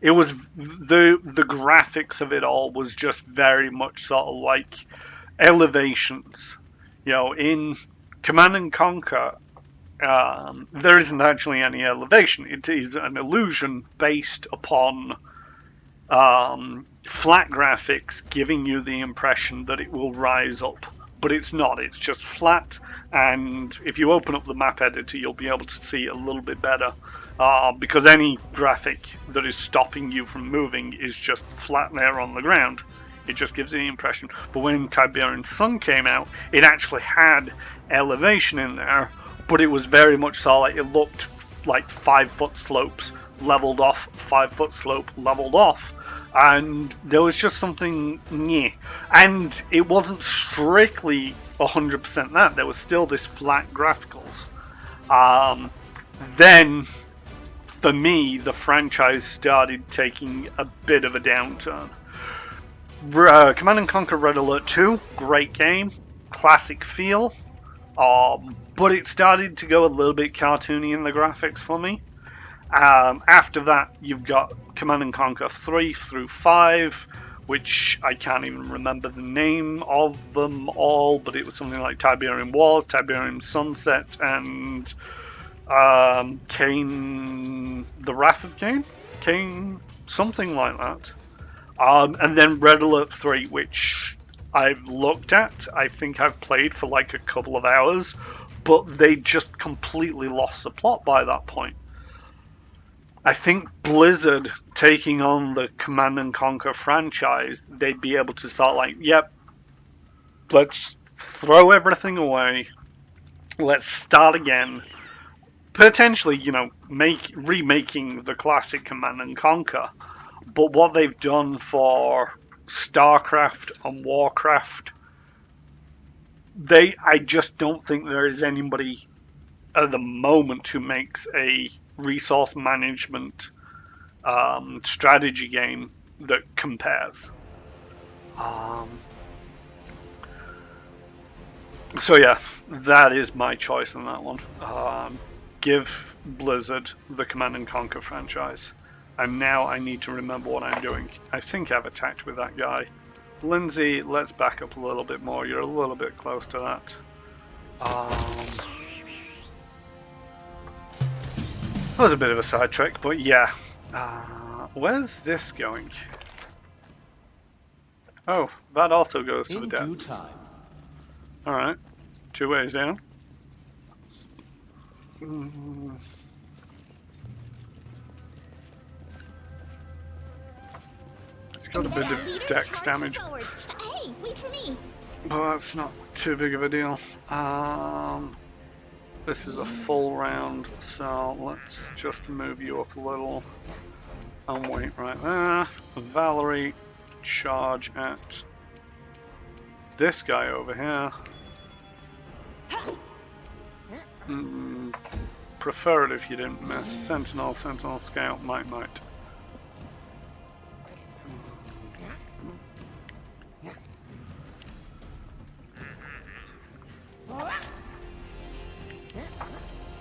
It was the graphics of it all was just very much sort of like elevations. In Command & Conquer, there isn't actually any elevation. It is an illusion based upon flat graphics giving you the impression that it will rise up. But it's not. It's just flat, and if you open up the map editor, you'll be able to see it a little bit better. Because any graphic that is stopping you from moving is just flat there on the ground. It just gives you the impression. But when Tiberian Sun came out, it actually had elevation in there, but it was very much solid. It looked like 5-foot slopes leveled off, 5-foot slope leveled off. And there was just something meh. And it wasn't strictly 100% that. There was still this flat graphics. Then, for me, the franchise started taking a bit of a downturn. Command & Conquer Red Alert 2, great game, classic feel. But it started to go a little bit cartoony in the graphics for me. After that, you've got Command & Conquer 3 through 5, which I can't even remember the name of them all, but it was something like Tiberium Wars, Tiberium Sunset, and Cain, the Wrath of Cain? Cain, something like that. And then Red Alert 3, which I've looked at. I think I've played for like a couple of hours, but they just completely lost the plot by that point. I think Blizzard taking on the Command & Conquer franchise, they'd be able to start like, yep, let's throw everything away. Let's start again. Potentially, remaking the classic Command & Conquer. But what they've done for StarCraft and Warcraft, I just don't think there is anybody at the moment who makes a resource management strategy game that compares. So yeah, that is my choice on that one. Give Blizzard the Command & Conquer franchise. And now I need to remember what I'm doing. I think I've attacked with that guy. Lindsay, let's back up a little bit more. You're a little bit close to that. That was a bit of a sidetrack, but yeah. Where's this going? Oh, that also goes to the depths. Alright, 2 ways down. It's got a bit of dex damage. Hey, wait for me. But that's not too big of a deal. This is a full round, so let's just move you up a little and wait right there. Valerie, charge at this guy over here. Prefer it if you didn't miss. Sentinel, Scout, might.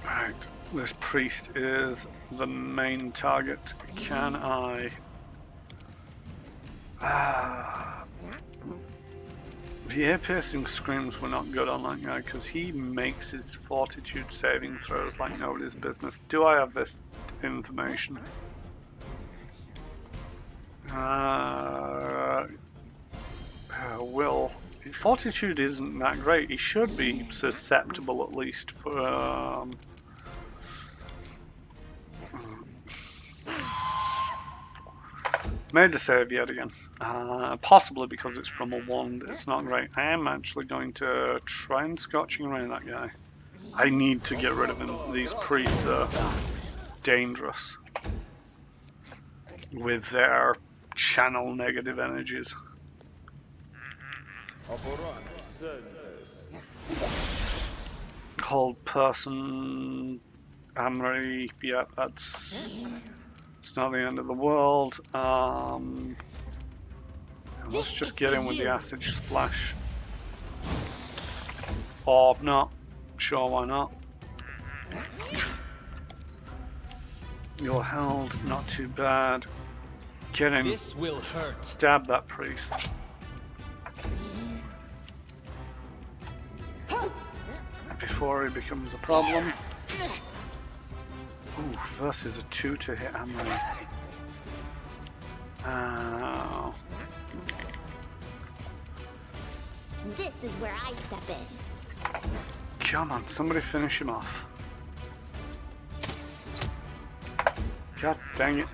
Right, this priest is the main target. Can I... The ear-piercing screams were not good on that guy because he makes his fortitude saving throws like nobody's business. Do I have this information? Will. His fortitude isn't that great. He should be susceptible at least for... Made a save yet again. Possibly because it's from a wand. It's not great. I am actually going to try and Scorching Ray that guy. I need to get rid of him. These priests are dangerous with their channel negative energies. Hold person, Amory, yeah, it's not the end of the world. Let's just get in with the acid splash. Orb, not. Sure, why not? You're held, not too bad. Get in. This will hurt. Stab that priest. Before he becomes a problem. Ooh, versus a 2 to hit Amory. This is where I step in. Come on, somebody finish him off. God dang it.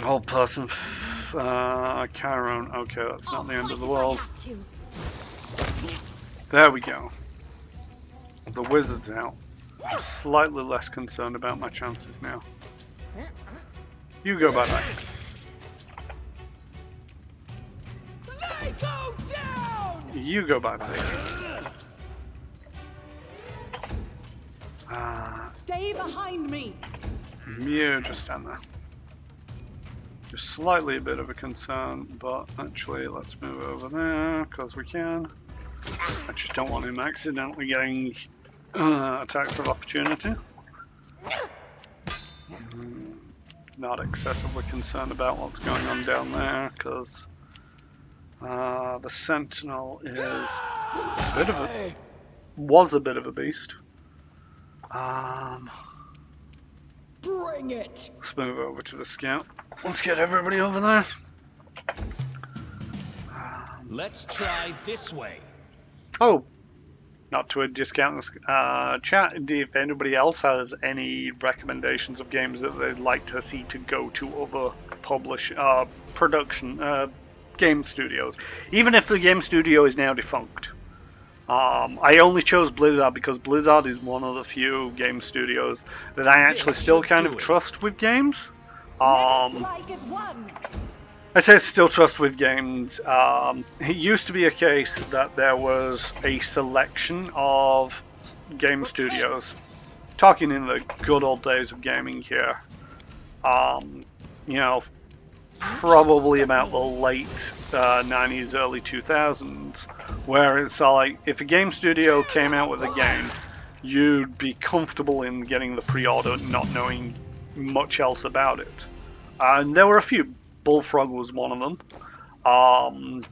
Whole person, Chiron. Okay, that's not the end of the world. There we go. The wizard's out. I'm slightly less concerned about my chances now. You go by that. They go down! You go by that. Stay behind me. You just stand there. Just slightly a bit of a concern, but actually let's move over there because we can. I just don't want him accidentally getting attacks of opportunity. Not excessively concerned about what's going on down there because the Sentinel is was a bit of a beast. Bring it! Let's move over to the scout. Let's get everybody over there. Let's try this way. Oh, not to discount the chat. If anybody else has any recommendations of games that they'd like to see to go to other production game studios, even if the game studio is now defunct. I only chose Blizzard because Blizzard is one of the few game studios that I actually still kind of trust with games. Strike is one. I say still trust with games. It used to be a case that there was a selection of game studios. Talking in the good old days of gaming here. You know, probably about the late 90s, early 2000s, where it's like, if a game studio came out with a game, you'd be comfortable in getting the pre-order not knowing much else about it. And there were a few. Bullfrog was one of them.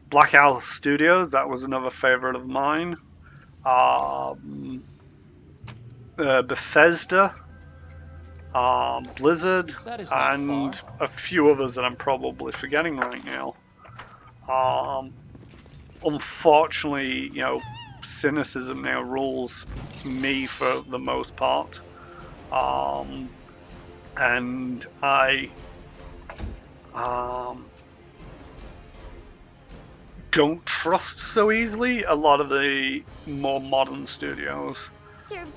Black Owl Studios, that was another favorite of mine. Bethesda, Blizzard, and a few others that I'm probably forgetting right now. Unfortunately, you know, cynicism now rules me for the most part. And I don't trust so easily a lot of the more modern studios.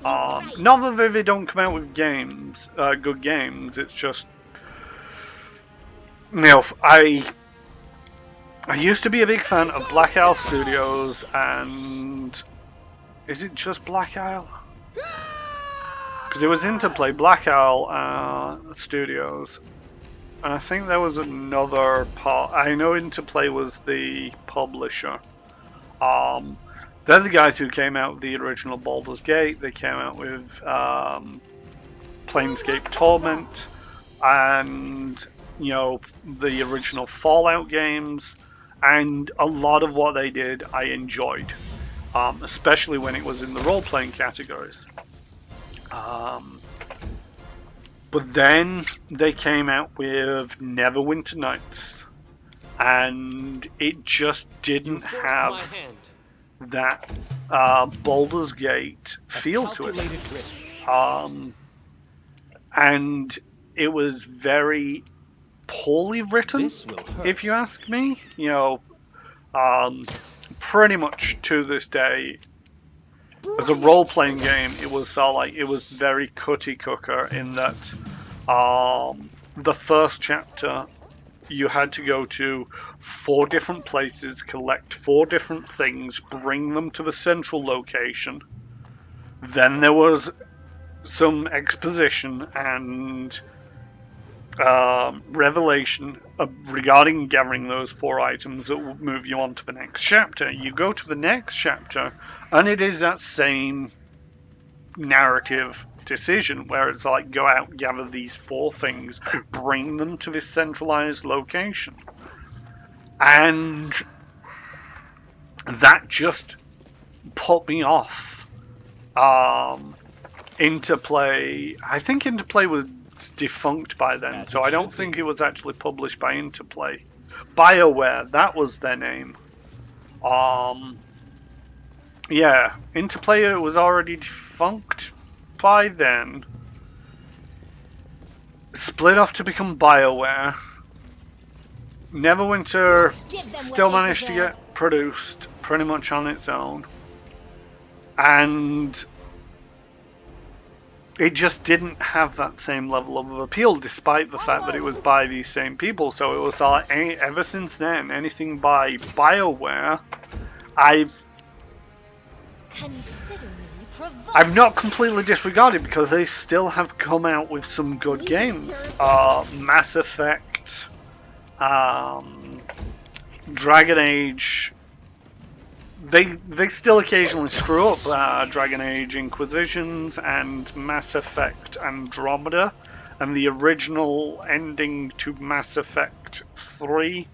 Not that they don't come out with games, good games. It's just, you know, I used to be a big fan of Black Isle Studios, and is it just Black Isle? Because it was Interplay, Black Isle Studios. And I think there was another part. I know Interplay was the publisher. They're the guys who came out with the original Baldur's Gate. They came out with Planescape Torment, and you know, the original Fallout games. And a lot of what they did, I enjoyed, especially when it was in the role-playing categories. But then they came out with Neverwinter Nights, and it just didn't have that Baldur's Gate feel to it. and it was very poorly written, This will hurt. if you ask me. Pretty much to this day, as a role-playing game, it was it was very cookie cooker in that the first chapter you had to go to 4 different places, collect 4 different things, bring them to the central location. Then there was some exposition and revelation regarding gathering those 4 items that will move you on to the next chapter. You go to the next chapter, and it is that same narrative decision where it's like, go out, gather these 4 things, bring them to this centralized location. And that just put me off. Interplay, I think Interplay was defunct by then, so I don't think it was actually published by Interplay. BioWare, that was their name. Yeah, Interplay was already defunct by then. Split off to become BioWare. Neverwinter still managed to get produced pretty much on its own. And it just didn't have that same level of appeal, despite the fact that it was by these same people. So it was like, ever since then, anything by BioWare, I've not completely disregarded, because they still have come out with some good games. Mass Effect, Dragon Age. They still occasionally screw up Dragon Age Inquisitions and Mass Effect Andromeda, and the original ending to Mass Effect 3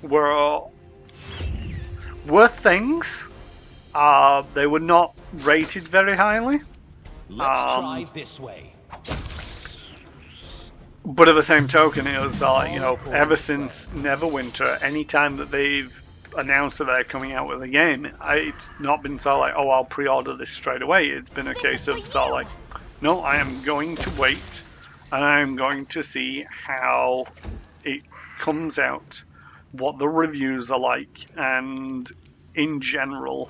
were things. They were not rated very highly. Let's try this way. But at the same token, it was ever since Neverwinter, any time that they've announced that they're coming out with a game, it's not been oh, I'll pre-order this straight away. It's been a case of no, I am going to wait, and I'm going to see how it comes out, what the reviews are like, and in general,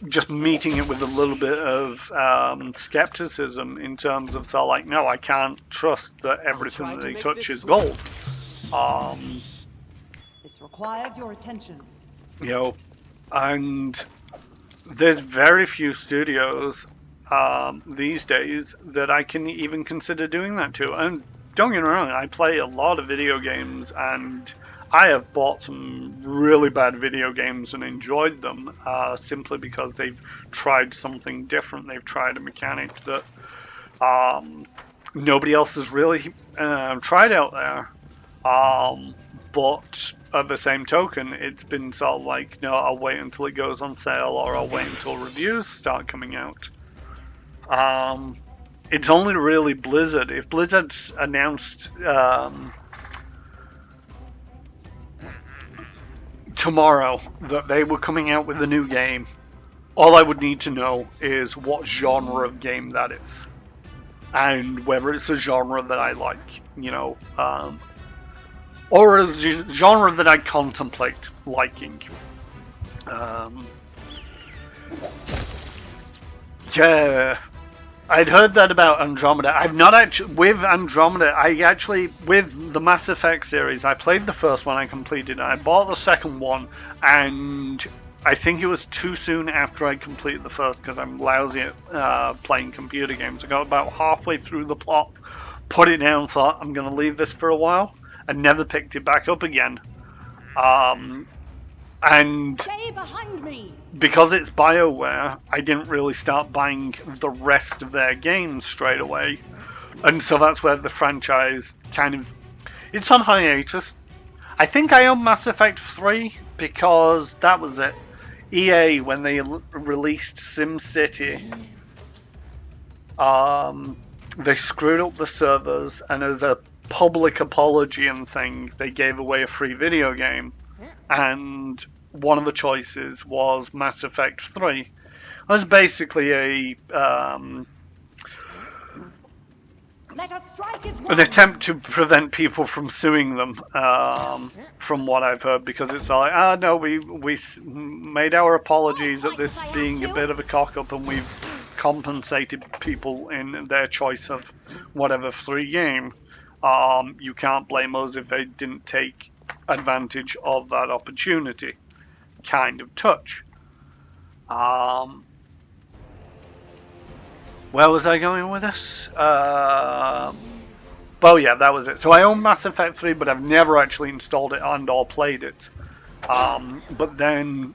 just meeting it with a little bit of skepticism in terms of no, I can't trust that everything that they touch is gold. This requires your attention. And there's very few studios these days that I can even consider doing that to. And don't get me wrong, I play a lot of video games, and I have bought some really bad video games and enjoyed them simply because they've tried something different. They've tried a mechanic that nobody else has really tried out there. But at the same token, it's been no, I'll wait until it goes on sale, or I'll wait until reviews start coming out. It's only really Blizzard. If Blizzard's announced tomorrow that they were coming out with a new game, all I would need to know is what genre of game that is, and whether it's a genre that I like, or a genre that I contemplate liking. Yeah, I'd heard that about Andromeda. I've not actually, with Andromeda, with the Mass Effect series, I played the first one, I completed it, I bought the second one, and I think it was too soon after I completed the first, because I'm lousy at playing computer games. I got about halfway through the plot, put it down, thought, I'm going to leave this for a while, and never picked it back up again. And Stay behind me. Because it's BioWare, I didn't really start buying the rest of their games straight away. And so that's where the franchise it's on hiatus. I think I own Mass Effect 3 because that was it. EA, when they released SimCity, they screwed up the servers, and as a public apology and thing, they gave away a free video game, and one of the choices was Mass Effect 3. It was basically a Let us strike as an one. attempt to prevent people from suing them, from what I've heard, because it's like, no, we made our apologies at this being a bit of a cock-up, and we've compensated people in their choice of whatever free game. You can't blame us if they didn't take advantage of that opportunity kind of touch. Where was I going with this? Oh yeah, that was it. So I own Mass Effect 3, but I've never actually installed it and or played it. But then,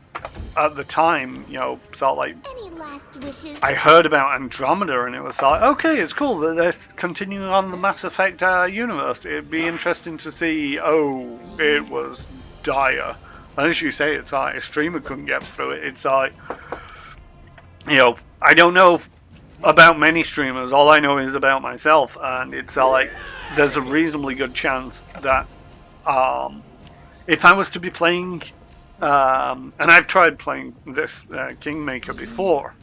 at the time, you know, sort of like, Any last wishes? I heard about Andromeda, and it was like, okay, it's cool that they're continuing on the Mass Effect universe. It'd be interesting to see. Oh, it was dire. And as you say, it's like a streamer couldn't get through it. It's like, you know, I don't know about many streamers. All I know is about myself, and it's like there's a reasonably good chance that if I was to be playing, and I've tried playing this Kingmaker before,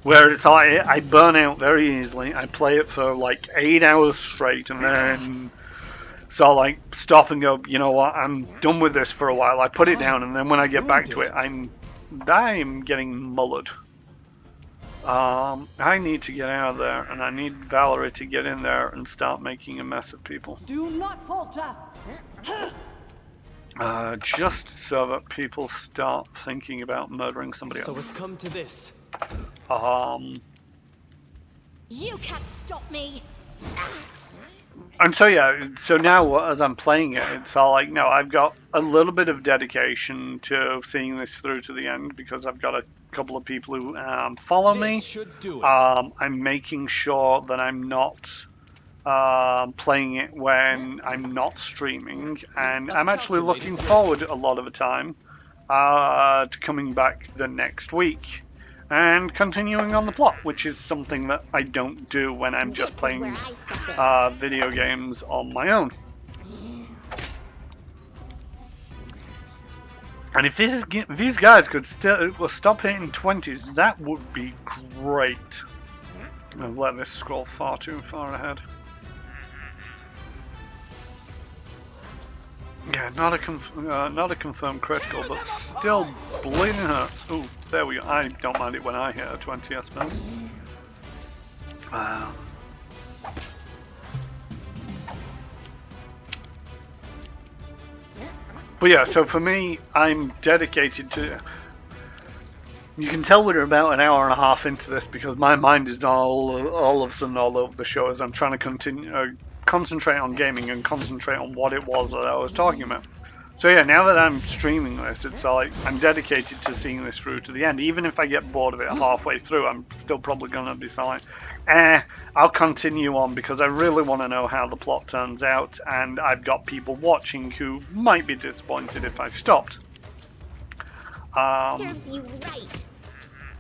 where it's like I burn out very easily. I play it for like 8 hours straight, and then like stop and go, you know what, I'm done with this for a while. I put it down, and then when I get back to it, I'm getting mullered. I need to get out of there, and I need Valerie to get in there and start making a mess of people. Do not falter. Just so that people start thinking about murdering somebody else. So it's come to this. You can't stop me. And so yeah, so now as I'm playing it, it's all like, no, I've got a little bit of dedication to seeing this through to the end, because I've got a couple of people who follow me. This should do it. I'm making sure that I'm not playing it when I'm not streaming, and I'm actually looking forward a lot of the time to coming back the next week and continuing on the plot, which is something that I don't do when I'm just playing video games on my own. And if these guys could stop hitting 20s, that would be great. I've let this scroll far too far ahead. Yeah, not a confirmed critical, but still bleeding hurts. Ooh, there we go. I don't mind it when I hit a 20, I suppose. Wow. But yeah, so for me, I'm dedicated to... You can tell we're about an hour and a half into this, because my mind is all of a sudden all over the show as I'm trying to concentrate on gaming and concentrate on what it was that I was talking about. So yeah, now that I'm streaming this, it's like I'm dedicated to seeing this through to the end. Even if I get bored of it halfway through, I'm still probably going to be like, I'll continue on, because I really want to know how the plot turns out, and I've got people watching who might be disappointed if I stopped. Serves you right.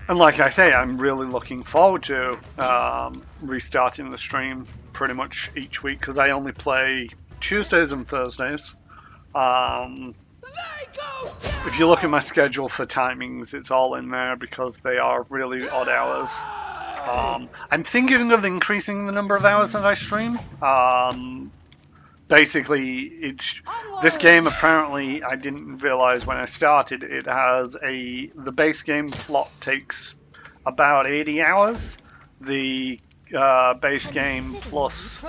And like I say, I'm really looking forward to restarting the stream pretty much each week, because I only play Tuesdays and Thursdays. If you look at my schedule for timings, it's all in there because they are really odd hours. I'm thinking of increasing the number of hours that I stream. Basically, this game apparently, I didn't realize when I started, it has the base game plot takes about 80 hours. The base game plus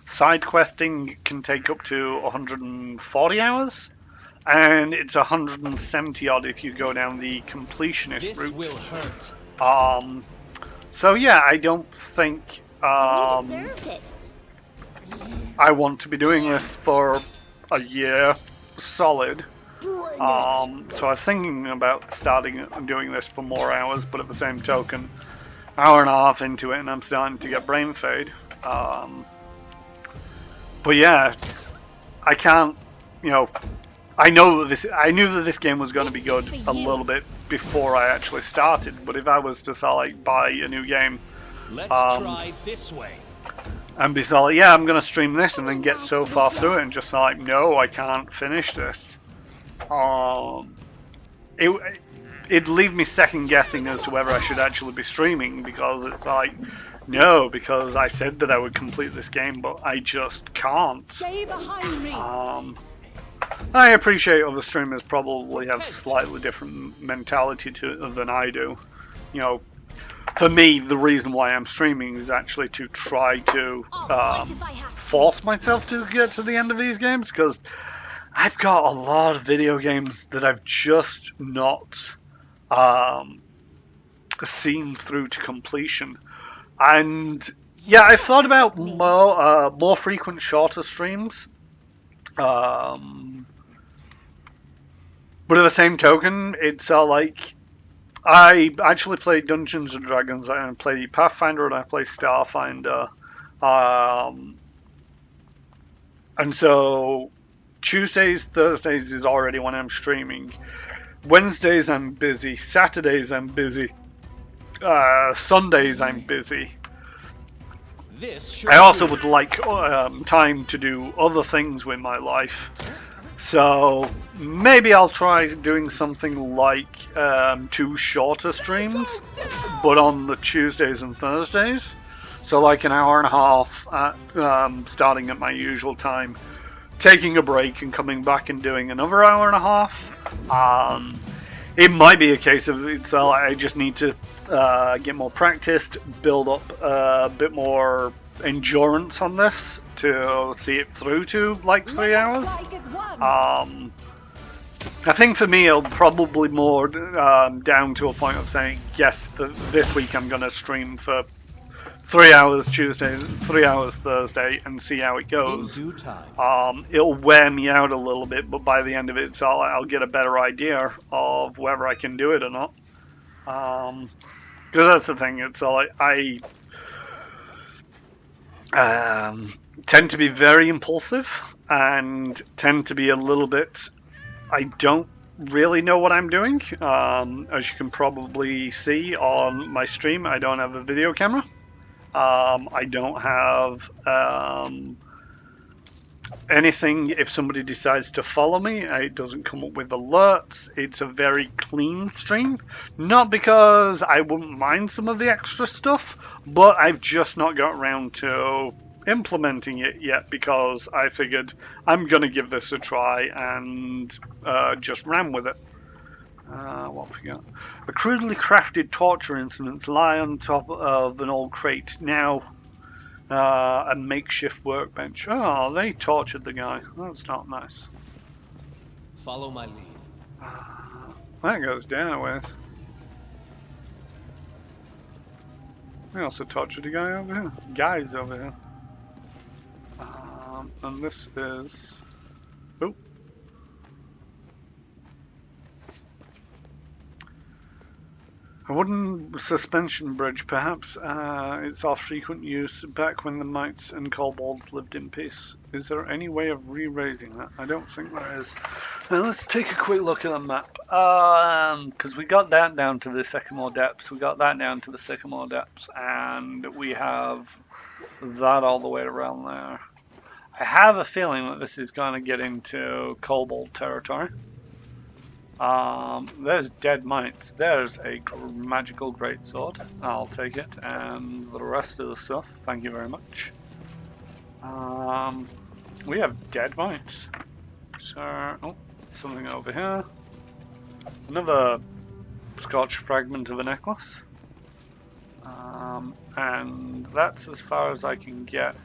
side questing can take up to 140 hours, and it's 170 odd if you go down the completionist route. This will hurt. So yeah, I don't think You deserved it. I want to be doing this for a year solid. So I'm thinking about starting and doing this for more hours, but at the same token, hour and a half into it and I'm starting to get brain fade. But yeah, I can't, I knew that this game was going to be good a little bit before I actually started, but if I was to buy a new game, Let's try this way. and be like, yeah, I'm going to stream this, and then get so far through it and just no, I can't finish this. it'd leave me second guessing as to whether I should actually be streaming, because it's like, no, because I said that I would complete this game, but I just can't. Stay behind me. I appreciate other streamers probably have slightly different mentality to it than I do. You know, for me, the reason why I'm streaming is actually to try to force myself to get to the end of these games, because I've got a lot of video games that I've just not seen through to completion. And yeah, I thought about more frequent, shorter streams. But at the same token, it's like I actually play Dungeons and Dragons. I play Pathfinder and I play Starfinder. And so Tuesdays, Thursdays is already when I'm streaming. Wednesdays I'm busy. Saturdays I'm busy. Sundays I'm busy. I also would like time to do other things with my life. So maybe I'll try doing something like 2 shorter streams, but on the Tuesdays and Thursdays. So like an hour and a half starting at my usual time, taking a break and coming back and doing another hour and a half. It might be a case of I just need to get more practiced, build up a bit more endurance on this to see it through to like 3 hours. I think for me it'll probably more down to a point of saying, yes, for this week I'm going to stream for 3 hours Tuesday, 3 hours Thursday, and see how it goes. In due time. It'll wear me out a little bit, but by the end of it, so I'll get a better idea of whether I can do it or not. Because that's the thing, it's like I tend to be very impulsive and tend to be a little bit, I don't really know what I'm doing. As you can probably see on my stream, I don't have a video camera. I don't have anything. If somebody decides to follow me, it doesn't come up with alerts. It's a very clean stream. Not because I wouldn't mind some of the extra stuff, but I've just not got around to implementing it yet, because I figured I'm going to give this a try and just ran with it. What have we got? A crudely crafted torture instruments lie on top of an old crate. Now a makeshift workbench. Oh, they tortured the guy. That's not nice. Follow my lead. That goes down a ways. They also tortured a guy over here. Guys over here. And this is... Oh. A wooden suspension bridge, perhaps. It's of frequent use back when the mites and kobolds lived in peace. Is there any way of re-raising that? I don't think there is. Now let's take a quick look at the map. Because we got that down to the Sycamore Depths, we got that down to the Sycamore Depths, and we have that all the way around there. I have a feeling that this is going to get into kobold territory. There's dead mites. There's a magical greatsword. I'll take it. And the rest of the stuff, thank you very much. We have dead mites. So, oh, something over here. Another Scotch fragment of a necklace. And that's as far as I can get.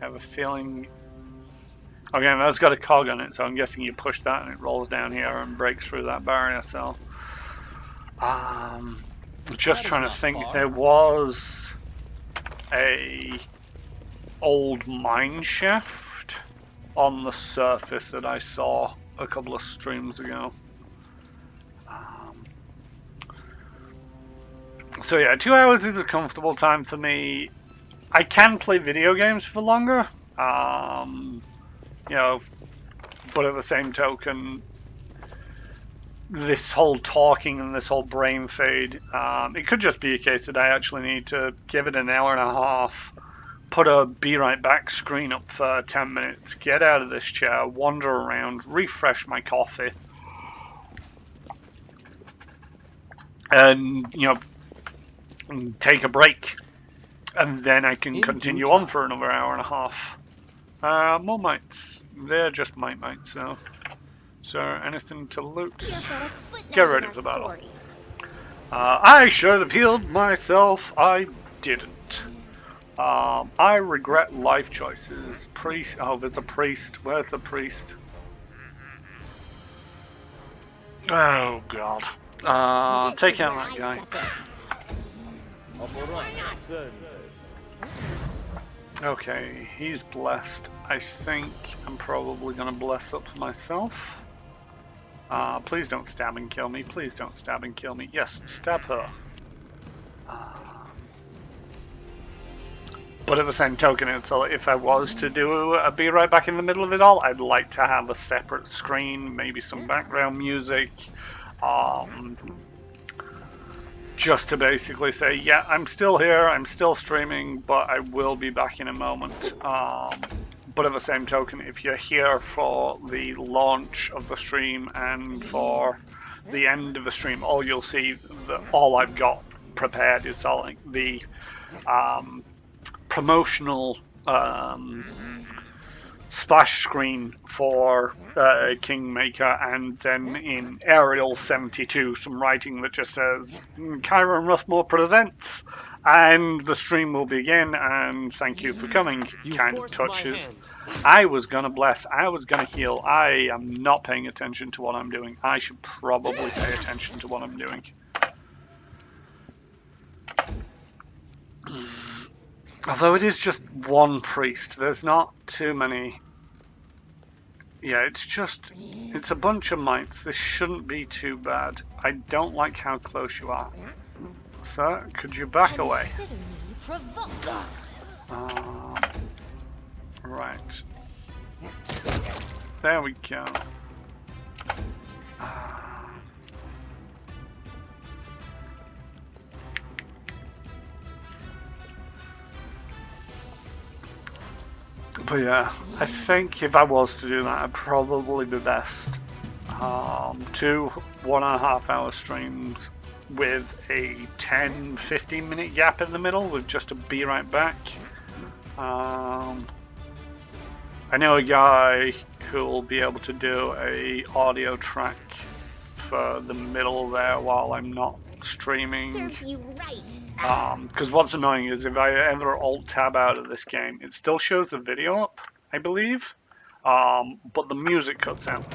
I have a feeling... Okay, that's got a cog on it, so I'm guessing you push that and it rolls down here and breaks through that barrier, so... just trying to think, there was a old mine shaft on the surface that I saw a couple of streams ago. So yeah, 2 hours is a comfortable time for me. I can play video games for longer. You know, but at the same token, this whole talking and this whole brain fade, it could just be a case that I actually need to give it an hour and a half, put a be right back screen up for 10 minutes, get out of this chair, wander around, refresh my coffee, and take a break, and then I can continue on for another hour and a half. More mites. They're just mites now. Is there anything to loot? Get rid of the battle. I should have healed myself. I didn't. I regret life choices. Priest. Oh, there's a priest. Where's the priest? Oh God. Take out that guy. Okay, he's blessed. I think I'm probably gonna bless up myself. Please don't stab and kill me. Please don't stab and kill me. Yes, stab her. But at the same token, it's like if I was to do a be right back in the middle of it all, I'd like to have a separate screen, maybe some background music, just to basically say, yeah, I'm still here, I'm still streaming, but I will be back in a moment. But at the same token, if you're here for the launch of the stream and for the end of the stream, all you'll see, all I've got prepared is all like the promotional splash screen for Kingmaker, and then in Arial 72 some writing that just says Kyron Rushmore presents, and the stream will begin, and thank you for coming kind of touches. I was gonna bless, I was gonna heal. I am not paying attention to what I'm doing. I should probably pay attention to what I'm doing. Although it is just one priest, there's not too many. Yeah, it's a bunch of mites. This shouldn't be too bad. I don't like how close you are. Sir, could you back away? Right. There we go. But yeah, I think if I was to do that, I'd probably be best 2 1.5 hour streams with a 10-15 minute gap in the middle with just a be right back. I know a guy who'll be able to do a audio track for the middle there while I'm not streaming. Serves you right. Because what's annoying is if I ever alt tab out of this game, it still shows the video up, I believe, but the music cuts out,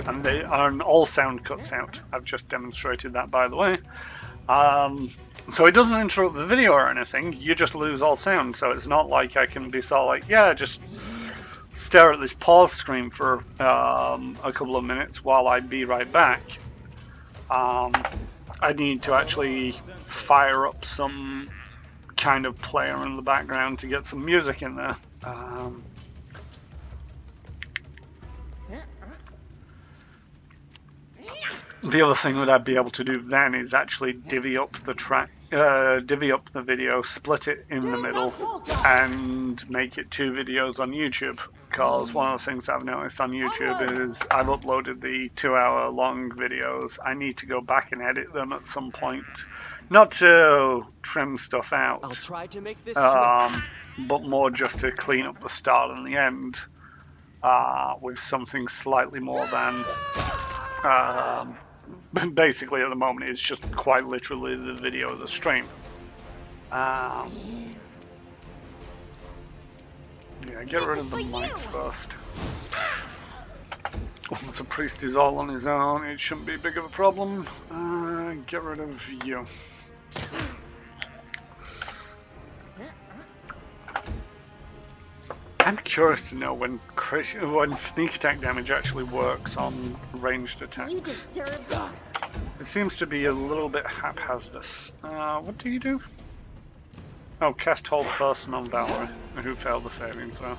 and all sound cuts out. I've just demonstrated that, by the way. So it doesn't interrupt the video or anything, you just lose all sound, so it's not like I can be sort of like, yeah, just stare at this pause screen for a couple of minutes while I be right back. I need to actually fire up some kind of player in the background to get some music in there. The other thing that I'd be able to do then is actually divvy up the track, divvy up the video, split it in the middle, and make it 2 videos on YouTube. Because one of the things I've noticed on YouTube is I've uploaded the 2-hour long videos. I need to go back and edit them at some point, not to trim stuff out, I'll try to make this but more just to clean up the start and the end with something slightly more than. Basically, at the moment, it's just quite literally the video of the stream. Yeah, get rid of the mic first. Once a priest is all on his own, it shouldn't be big of a problem. Get rid of you. I'm curious to know when sneak attack damage actually works on ranged attack. You deserve it. It seems to be a little bit haphazardous. What do you do? Oh, cast hold person on Valerie, who failed the saving throw.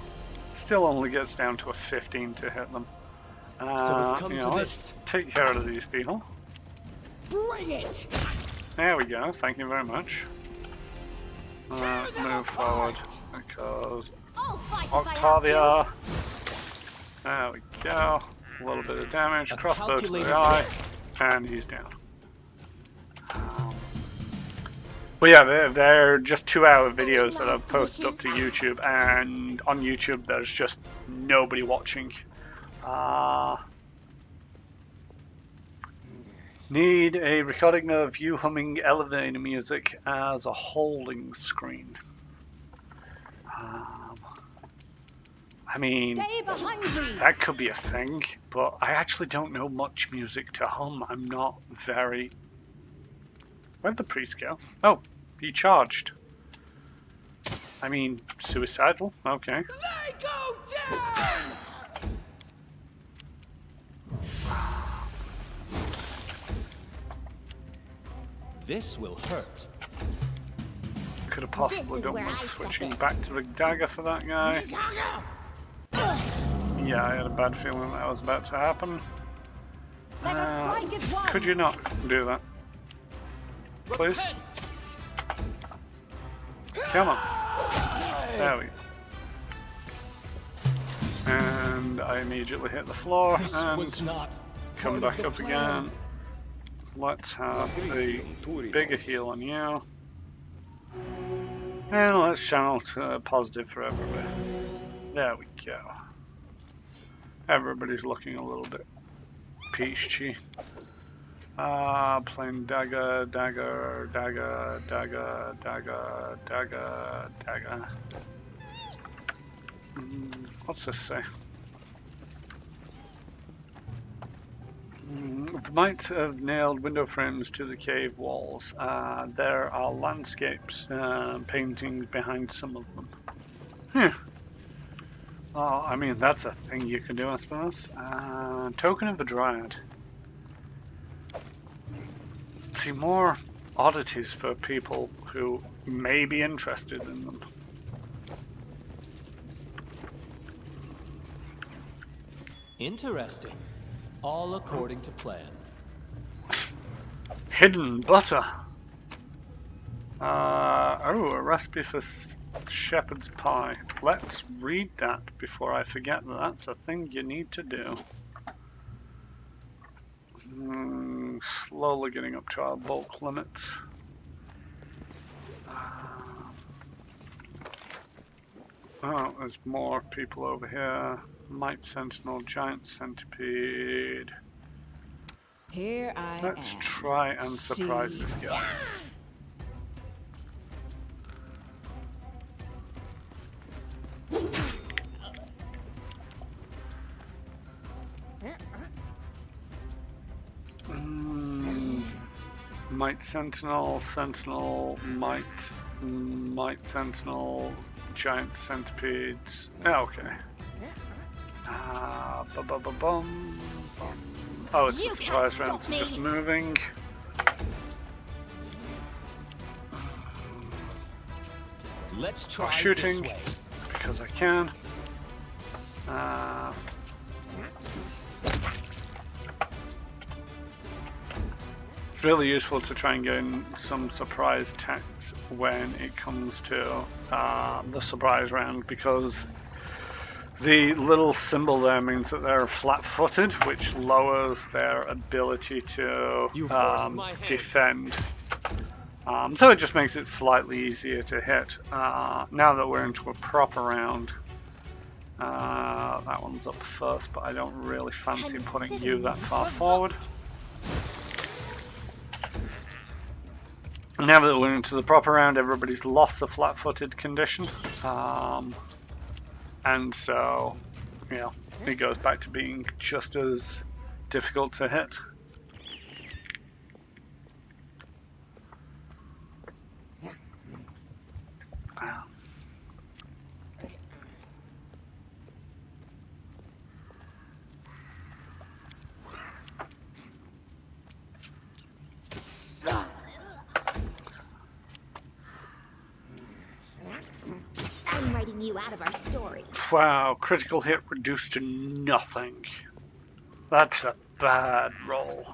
Still only gets down to a 15 to hit them. So it's come to let's this. take care of these people. Bring it! There we go, thank you very much. Move forward, because I'll fight if I have to. Octavia. There we go. A little bit of damage, crossbow to the eye, and he's down. But yeah, they're just 2-hour videos that I've posted up to YouTube, and on YouTube there's just nobody watching. Need a recording of you humming elevator music as a holding screen. I mean, Stay behind me. that could be a thing, but I actually don't know much music to hum. I'm not very... Where'd the priest go? Oh, he charged. I mean, suicidal? Okay. They go down! This will hurt. Could have possibly This is done where with I step switching in. back to the dagger for that guy. Yeah, I had a bad feeling that was about to happen. Let us strike as one. Could you not do that? Please? Repent! Come on. There we go. And I immediately hit the floor This and was not come part of back the up plan. again. Let's have a bigger heal on you. And let's channel to positive for everybody. There we go. Everybody's looking a little bit peachy. Playing dagger, dagger, dagger, dagger, dagger, dagger, dagger. What's this say? The might have nailed window frames to the cave walls. There are landscapes, paintings behind some of them. Oh, I mean, that's a thing you can do, I suppose. Token of the Dryad. See, more oddities for people who may be interested in them. Interesting. All according to plan. Hidden butter. Oh, a recipe for shepherd's pie. Let's read that before I forget that that's a thing you need to do. Slowly getting up to our bulk limits. Oh, there's more people over here. Might Sentinel, Giant Centipede. Here I Let's am. try and surprise this guy. Might Sentinel, Sentinel, Might Sentinel, Giant Centipedes. Okay. Bum. Oh, it's You a can't surprise round, stop me. just moving. Let's try Shooting. this way. Because I can. It's really useful to try and gain some surprise attacks when it comes to the surprise round, because the little symbol there means that they're flat-footed, which lowers their ability to You forced my hand. defend. So it just makes it slightly easier to hit. Now that we're into a proper round, that one's up first, but I don't really fancy putting you that far forward. Now that we're into the proper round, everybody's lost the flat-footed condition. And so, you know, it goes back to being just as difficult to hit. I'm writing you out of our story. Wow, critical hit reduced to nothing. That's a bad roll.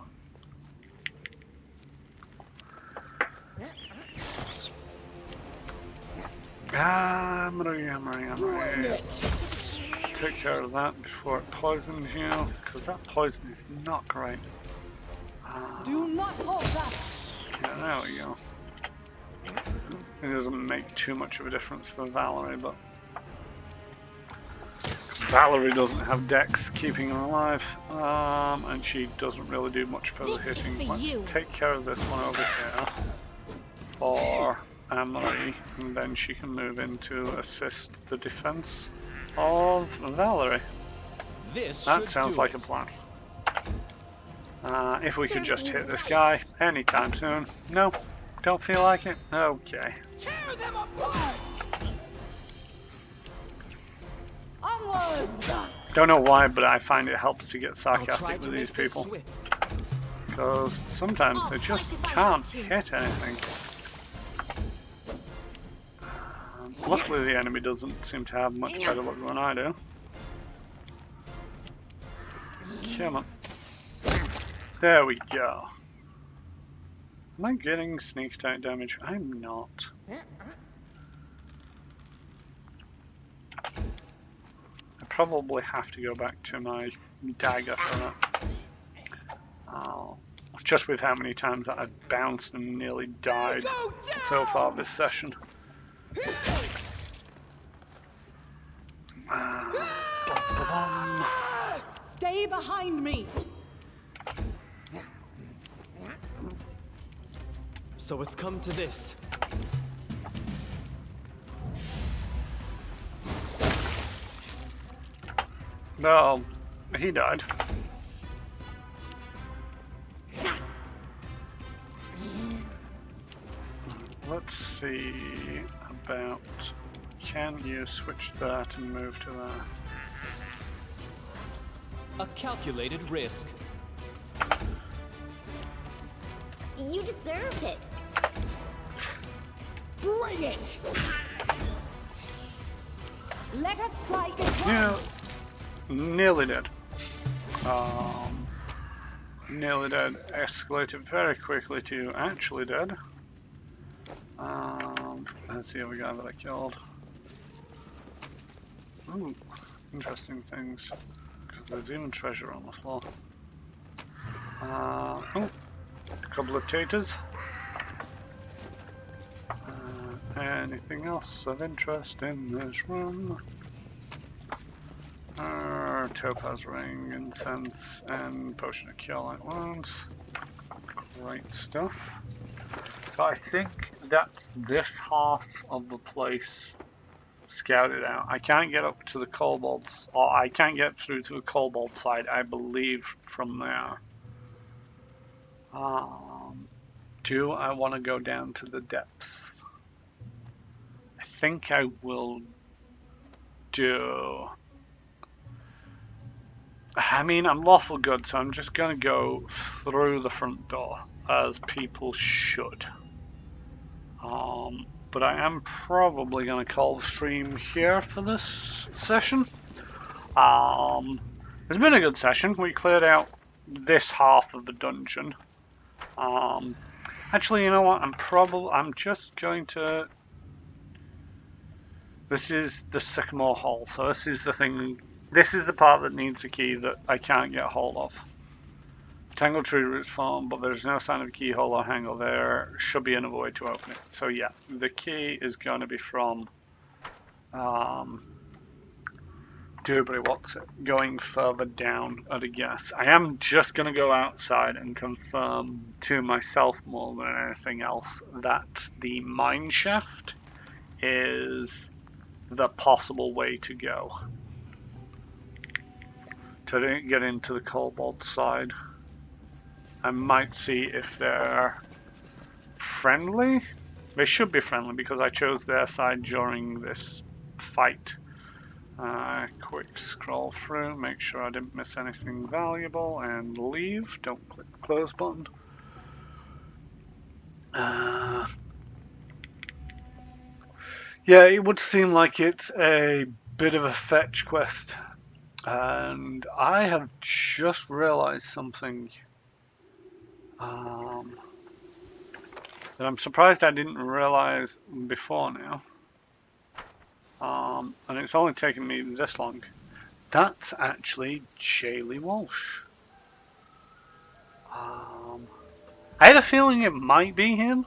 Hammery. Take care of that before it poisons you, because that poison is not great. Do not hold up. Yeah, there we go. It doesn't make too much of a difference for Valerie, but Valerie doesn't have dex keeping her alive, and she doesn't really do much further This is hitting. for Let's you. take care of this one over here for Amory, and then she can move in to assist the defense of Valerie. This That should sounds do like it. a plan. If we could just hit this guy anytime soon. No, don't feel like it? Okay. Tear them apart! Onwards! Don't know why, but I find it helps to get I'll try sarcastic to with these make this people. swift. Because sometimes I'll they just fight if I can't have to. hit anything. Luckily the enemy doesn't seem to have much better luck than I do. Come on. There we go. Am I getting sneak attack damage? I'm not. I probably have to go back to my dagger for that. Just with how many times that I've bounced and nearly died so far this session. Stay behind me! So it's come to this. Well, he died. Let's see about, can you switch that and move to there? A calculated risk. You deserved it. Bring it! Let us strike at once! Yeah, nearly dead. Nearly dead escalated very quickly to actually dead. Let's see other guy that I killed. Ooh, interesting things. Because there's even treasure on the floor. Oh, a couple of taters. Anything else of interest in this room? Topaz ring, incense, and potion of cure light wounds. Great stuff. So I think that's this half of the place scouted out. I can't get up to the kobolds, or I can't get through to the kobold side, I believe, from there. Do I want to go down to the depths? I think I will do... I mean, I'm lawful good, so I'm just going to go through the front door, as people should. But I am probably going to call the stream here for this session. It's been a good session. We cleared out this half of the dungeon. Actually, you know what? I'm just going to... This is the Sycamore Hall, so this is the thing... This is the part that needs a key that I can't get hold of. Tangled tree roots form, but there's no sign of a keyhole or handle. There should be another way to open it. So yeah, the key is going to be from what's it? Going further down at a guess. I am just going to go outside and confirm to myself more than anything else that the mine shaft is the possible way to go to get into the kobold side. I might see if they're friendly. They should be friendly because I chose their side during this fight. Quick scroll through, make sure I didn't miss anything valuable, and leave. Don't click the close button. Yeah, it would seem like it's a bit of a fetch quest. And I have just realized something that I'm surprised I didn't realize before now. And it's only taken me this long. That's actually Jaylee Walsh. I had a feeling it might be him.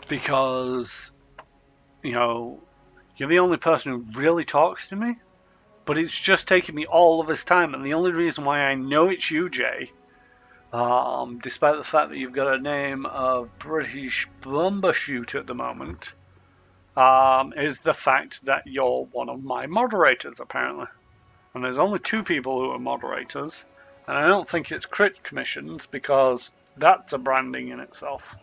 because, you know, you're the only person who really talks to me, but it's just taken me all of this time, and the only reason why I know it's you, Jay, despite the fact that you've got a name of British Bumbershoot at the moment, is the fact that you're one of my moderators, apparently. And there's only 2 people who are moderators, and I don't think it's crit commissions, because that's a branding in itself.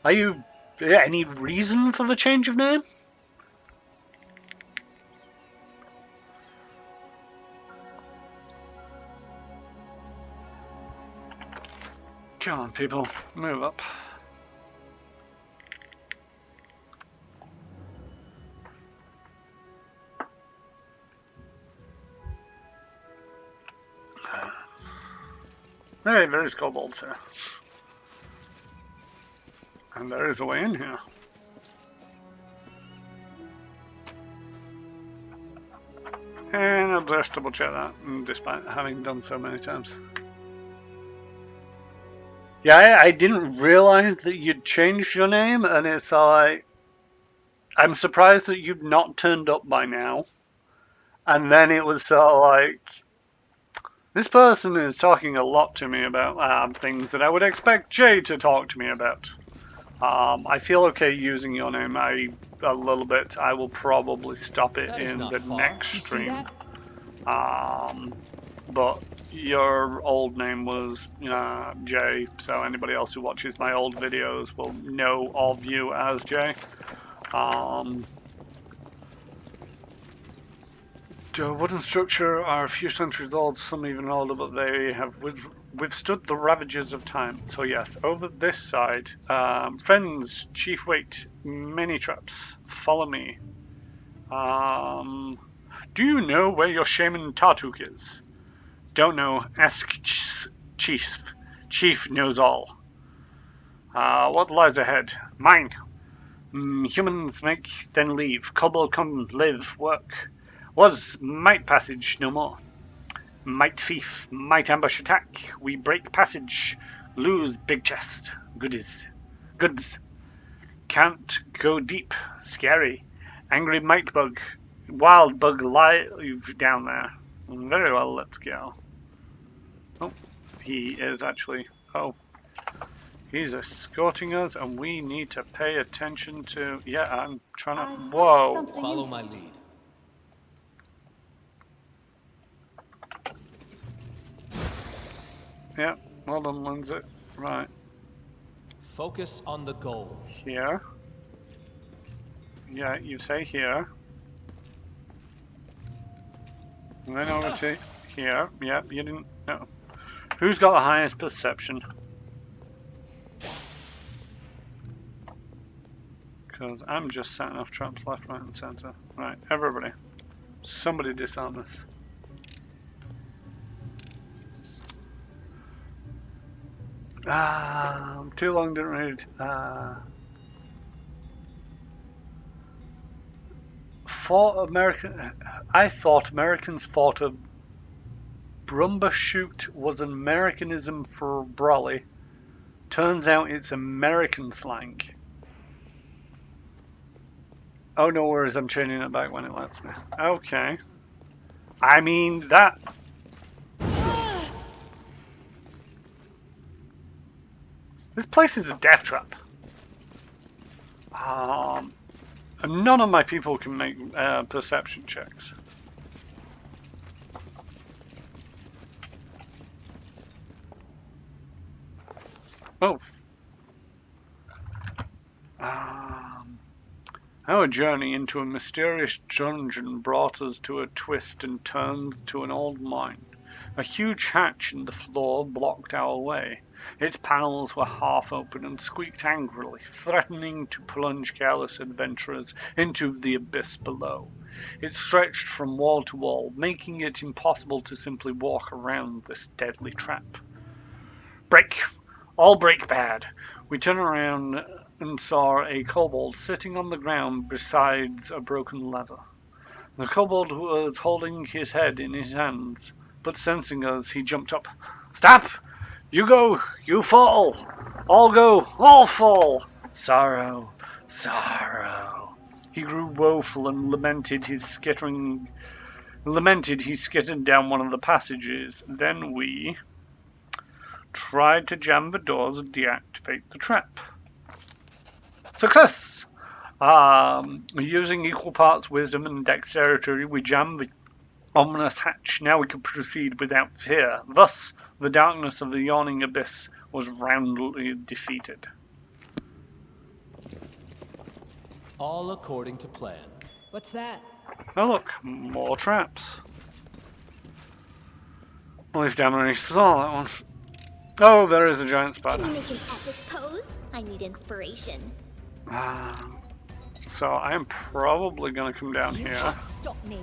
Are you... any reason for the change of name? Come on, people, move up. Hey, there's kobolds here. And there is a way in here. And I'll just double check that, despite having done so many times. Yeah, I didn't realize that you'd changed your name, and it's like, I'm surprised that you'd not turned up by now. And then it was sort of like, this person is talking a lot to me about things that I would expect Jay to talk to me about. I feel okay using your name a little bit. I will probably stop it in the next stream. But your old name was Jay, so anybody else who watches my old videos will know of you as Jay. The wooden structure are a few centuries old, some even older, but they have withstood the ravages of time. So yes, over this side, friends, chief wait, many traps, follow me. Do you know where your shaman Tartuk is? Don't know, ask Chief. Chief knows all. What lies ahead? Mine. Humans make, then leave. Kobold come, live, work. Was might passage, no more. Might thief, might ambush attack. We break passage, lose big chest. Goods. Can't go deep, scary. Angry might bug. Wild bug live down there. Very well, let's go. Oh, he is actually... oh. He's escorting us, and we need to pay attention to... yeah, I'm trying to... whoa. Follow my lead. Yeah, well done, Lindsay. Right. Focus on the goal. Here. Yeah, you say here. And then over to here. Yeah, you didn't... no. Who's got the highest perception? Because I'm just setting off traps left, right, and centre. Right, everybody. Somebody disarm this. Too long, didn't read. I thought Americans thought a Brumbershoot was an Americanism for brolly. Turns out it's American slang. Oh, no worries, I'm changing it back when it lets me. Okay. I mean, that... this place is a death trap. And none of my people can make perception checks. Oh. Our journey into a mysterious dungeon brought us to a twist and turned to an old mine. A huge hatch in the floor blocked our way. Its panels were half open and squeaked angrily, threatening to plunge careless adventurers into the abyss below. It stretched from wall to wall, making it impossible to simply walk around this deadly trap. Break! All break bad! We turned around and saw a kobold sitting on the ground beside a broken lever. The kobold was holding his head in his hands, but sensing us, he jumped up. Stop! You go! You fall! All go! All fall! Sorrow, sorrow. He grew woeful and lamented he skittered down one of the passages. Then we tried to jam the doors and deactivate the trap. Success! Using equal parts wisdom and dexterity, we jammed the ominous hatch. Now we could proceed without fear. Thus, the darkness of the yawning abyss was roundly defeated. All according to plan. What's that? Oh look, more traps. At least I managed to solve that one. Oh, there is a giant Can spider. you make an epic pose? I need inspiration. So I am probably going to come down You here can't stop me.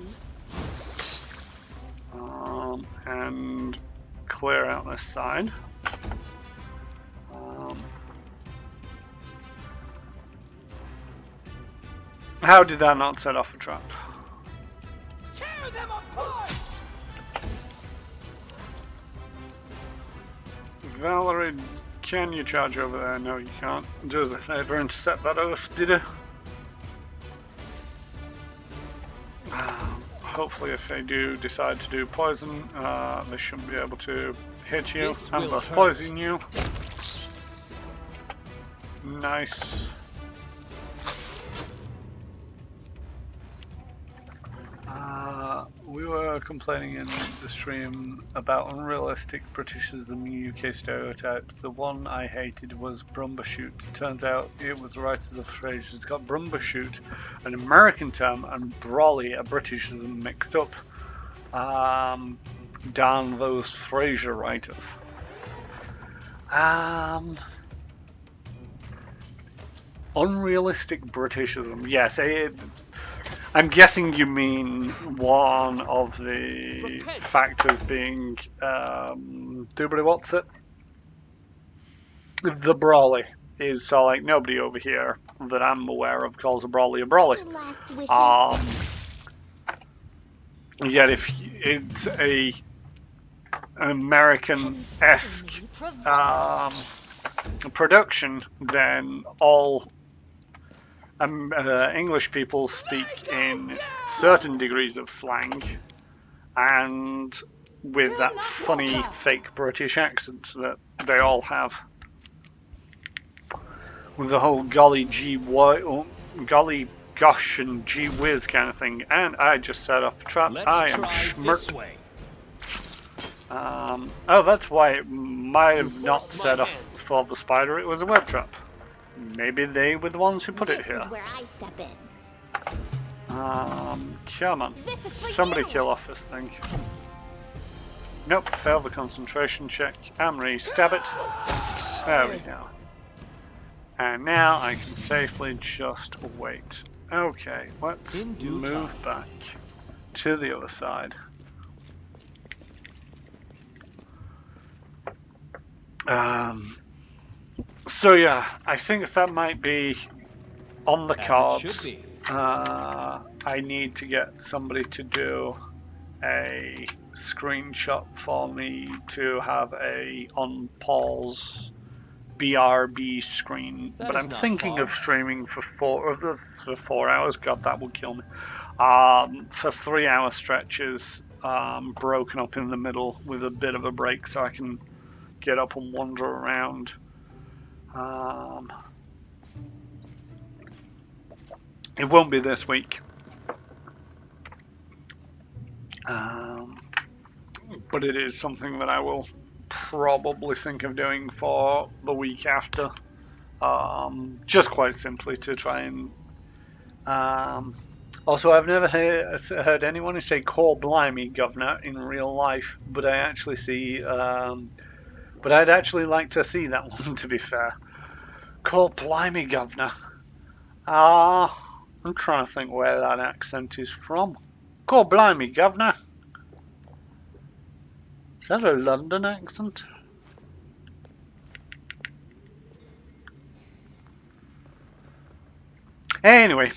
and clear out this side. How did that not set off a trap? Tear them apart! Valerie, can you charge over there? No, you can't. Does it ever intercept that oath, did it? Hopefully if they do decide to do poison, they shouldn't be able to hit you This and will thus hurt. poison you. Nice. We were complaining in the stream about unrealistic Britishism UK stereotypes. The one I hated was Brumbershoot. Turns out it was the writers of the phrase has got Brumbershoot, an American term, and Brawley, a Britishism, mixed up. Darn those Fraser writers. Unrealistic Britishism. Yes, I'm guessing you mean one of the factors being doobly what's it? The Brawley is so like nobody over here that I'm aware of calls a Brawley a Brawley. Your last wishes. Yet if it's a American-esque production, then all English people speak in certain degrees of slang and with that funny fake British accent that they all have. With the whole golly gosh and gee whiz kind of thing. And I just set off a trap. Let's I am try schmirk. this way. Oh, that's why it might have not set off for the spider. It was a web trap. Maybe they were the ones who put it This here. is where I step in. Come on. This is for Somebody you. kill off this thing. Nope, failed the concentration check. Amory, stab it. There we go. And now I can safely just wait. Okay, let's In due move time. back to the other side. So yeah, I think that might be on the As it cards. should be. I need to get somebody to do a screenshot for me to have a on pause BRB screen. That But is I'm not thinking far. of streaming for 4 hours. God, that would kill me. For 3-hour stretches, broken up in the middle with a bit of a break, so I can get up and wander around. It won't be this week. But it is something that I will probably think of doing for the week after. Just quite simply to try and... also, I've never heard anyone say "Call blimey, governor" in real life, but I actually see... but I'd actually like to see that one, to be fair. "Call blimey, governor." I'm trying to think where that accent is from. "Call blimey, governor." Is that a London accent? Anyway,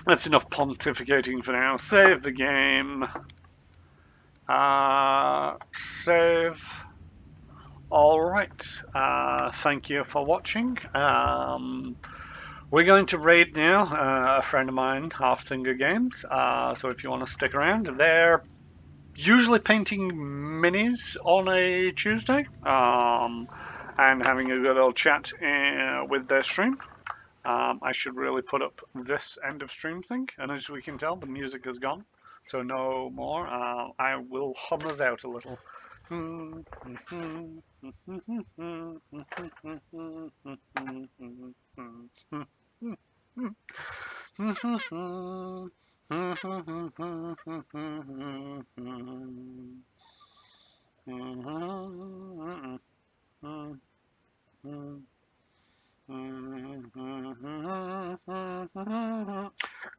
that's enough pontificating for now. Save the game. Save. All right. Thank you for watching. We're going to raid now. A friend of mine, Pathfinder Games. So if you want to stick around, they're usually painting minis on a Tuesday. And having a good old chat with their stream. I should really put up this end of stream thing, and as we can tell, the music is gone, so no more. I will hum us out a little.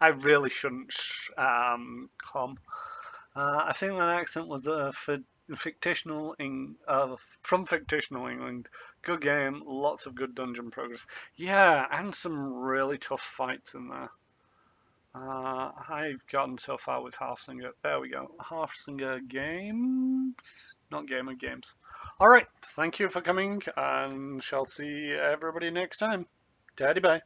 I really shouldn't hum. I think that accent was fictional from fictional England. Good game, lots of good dungeon progress. Yeah, and some really tough fights in there. I've gotten so far with Halfsinger. There we go. Halfsinger Games, not Gamer Games. All right, thank you for coming, and shall see everybody next time. Daddy bye.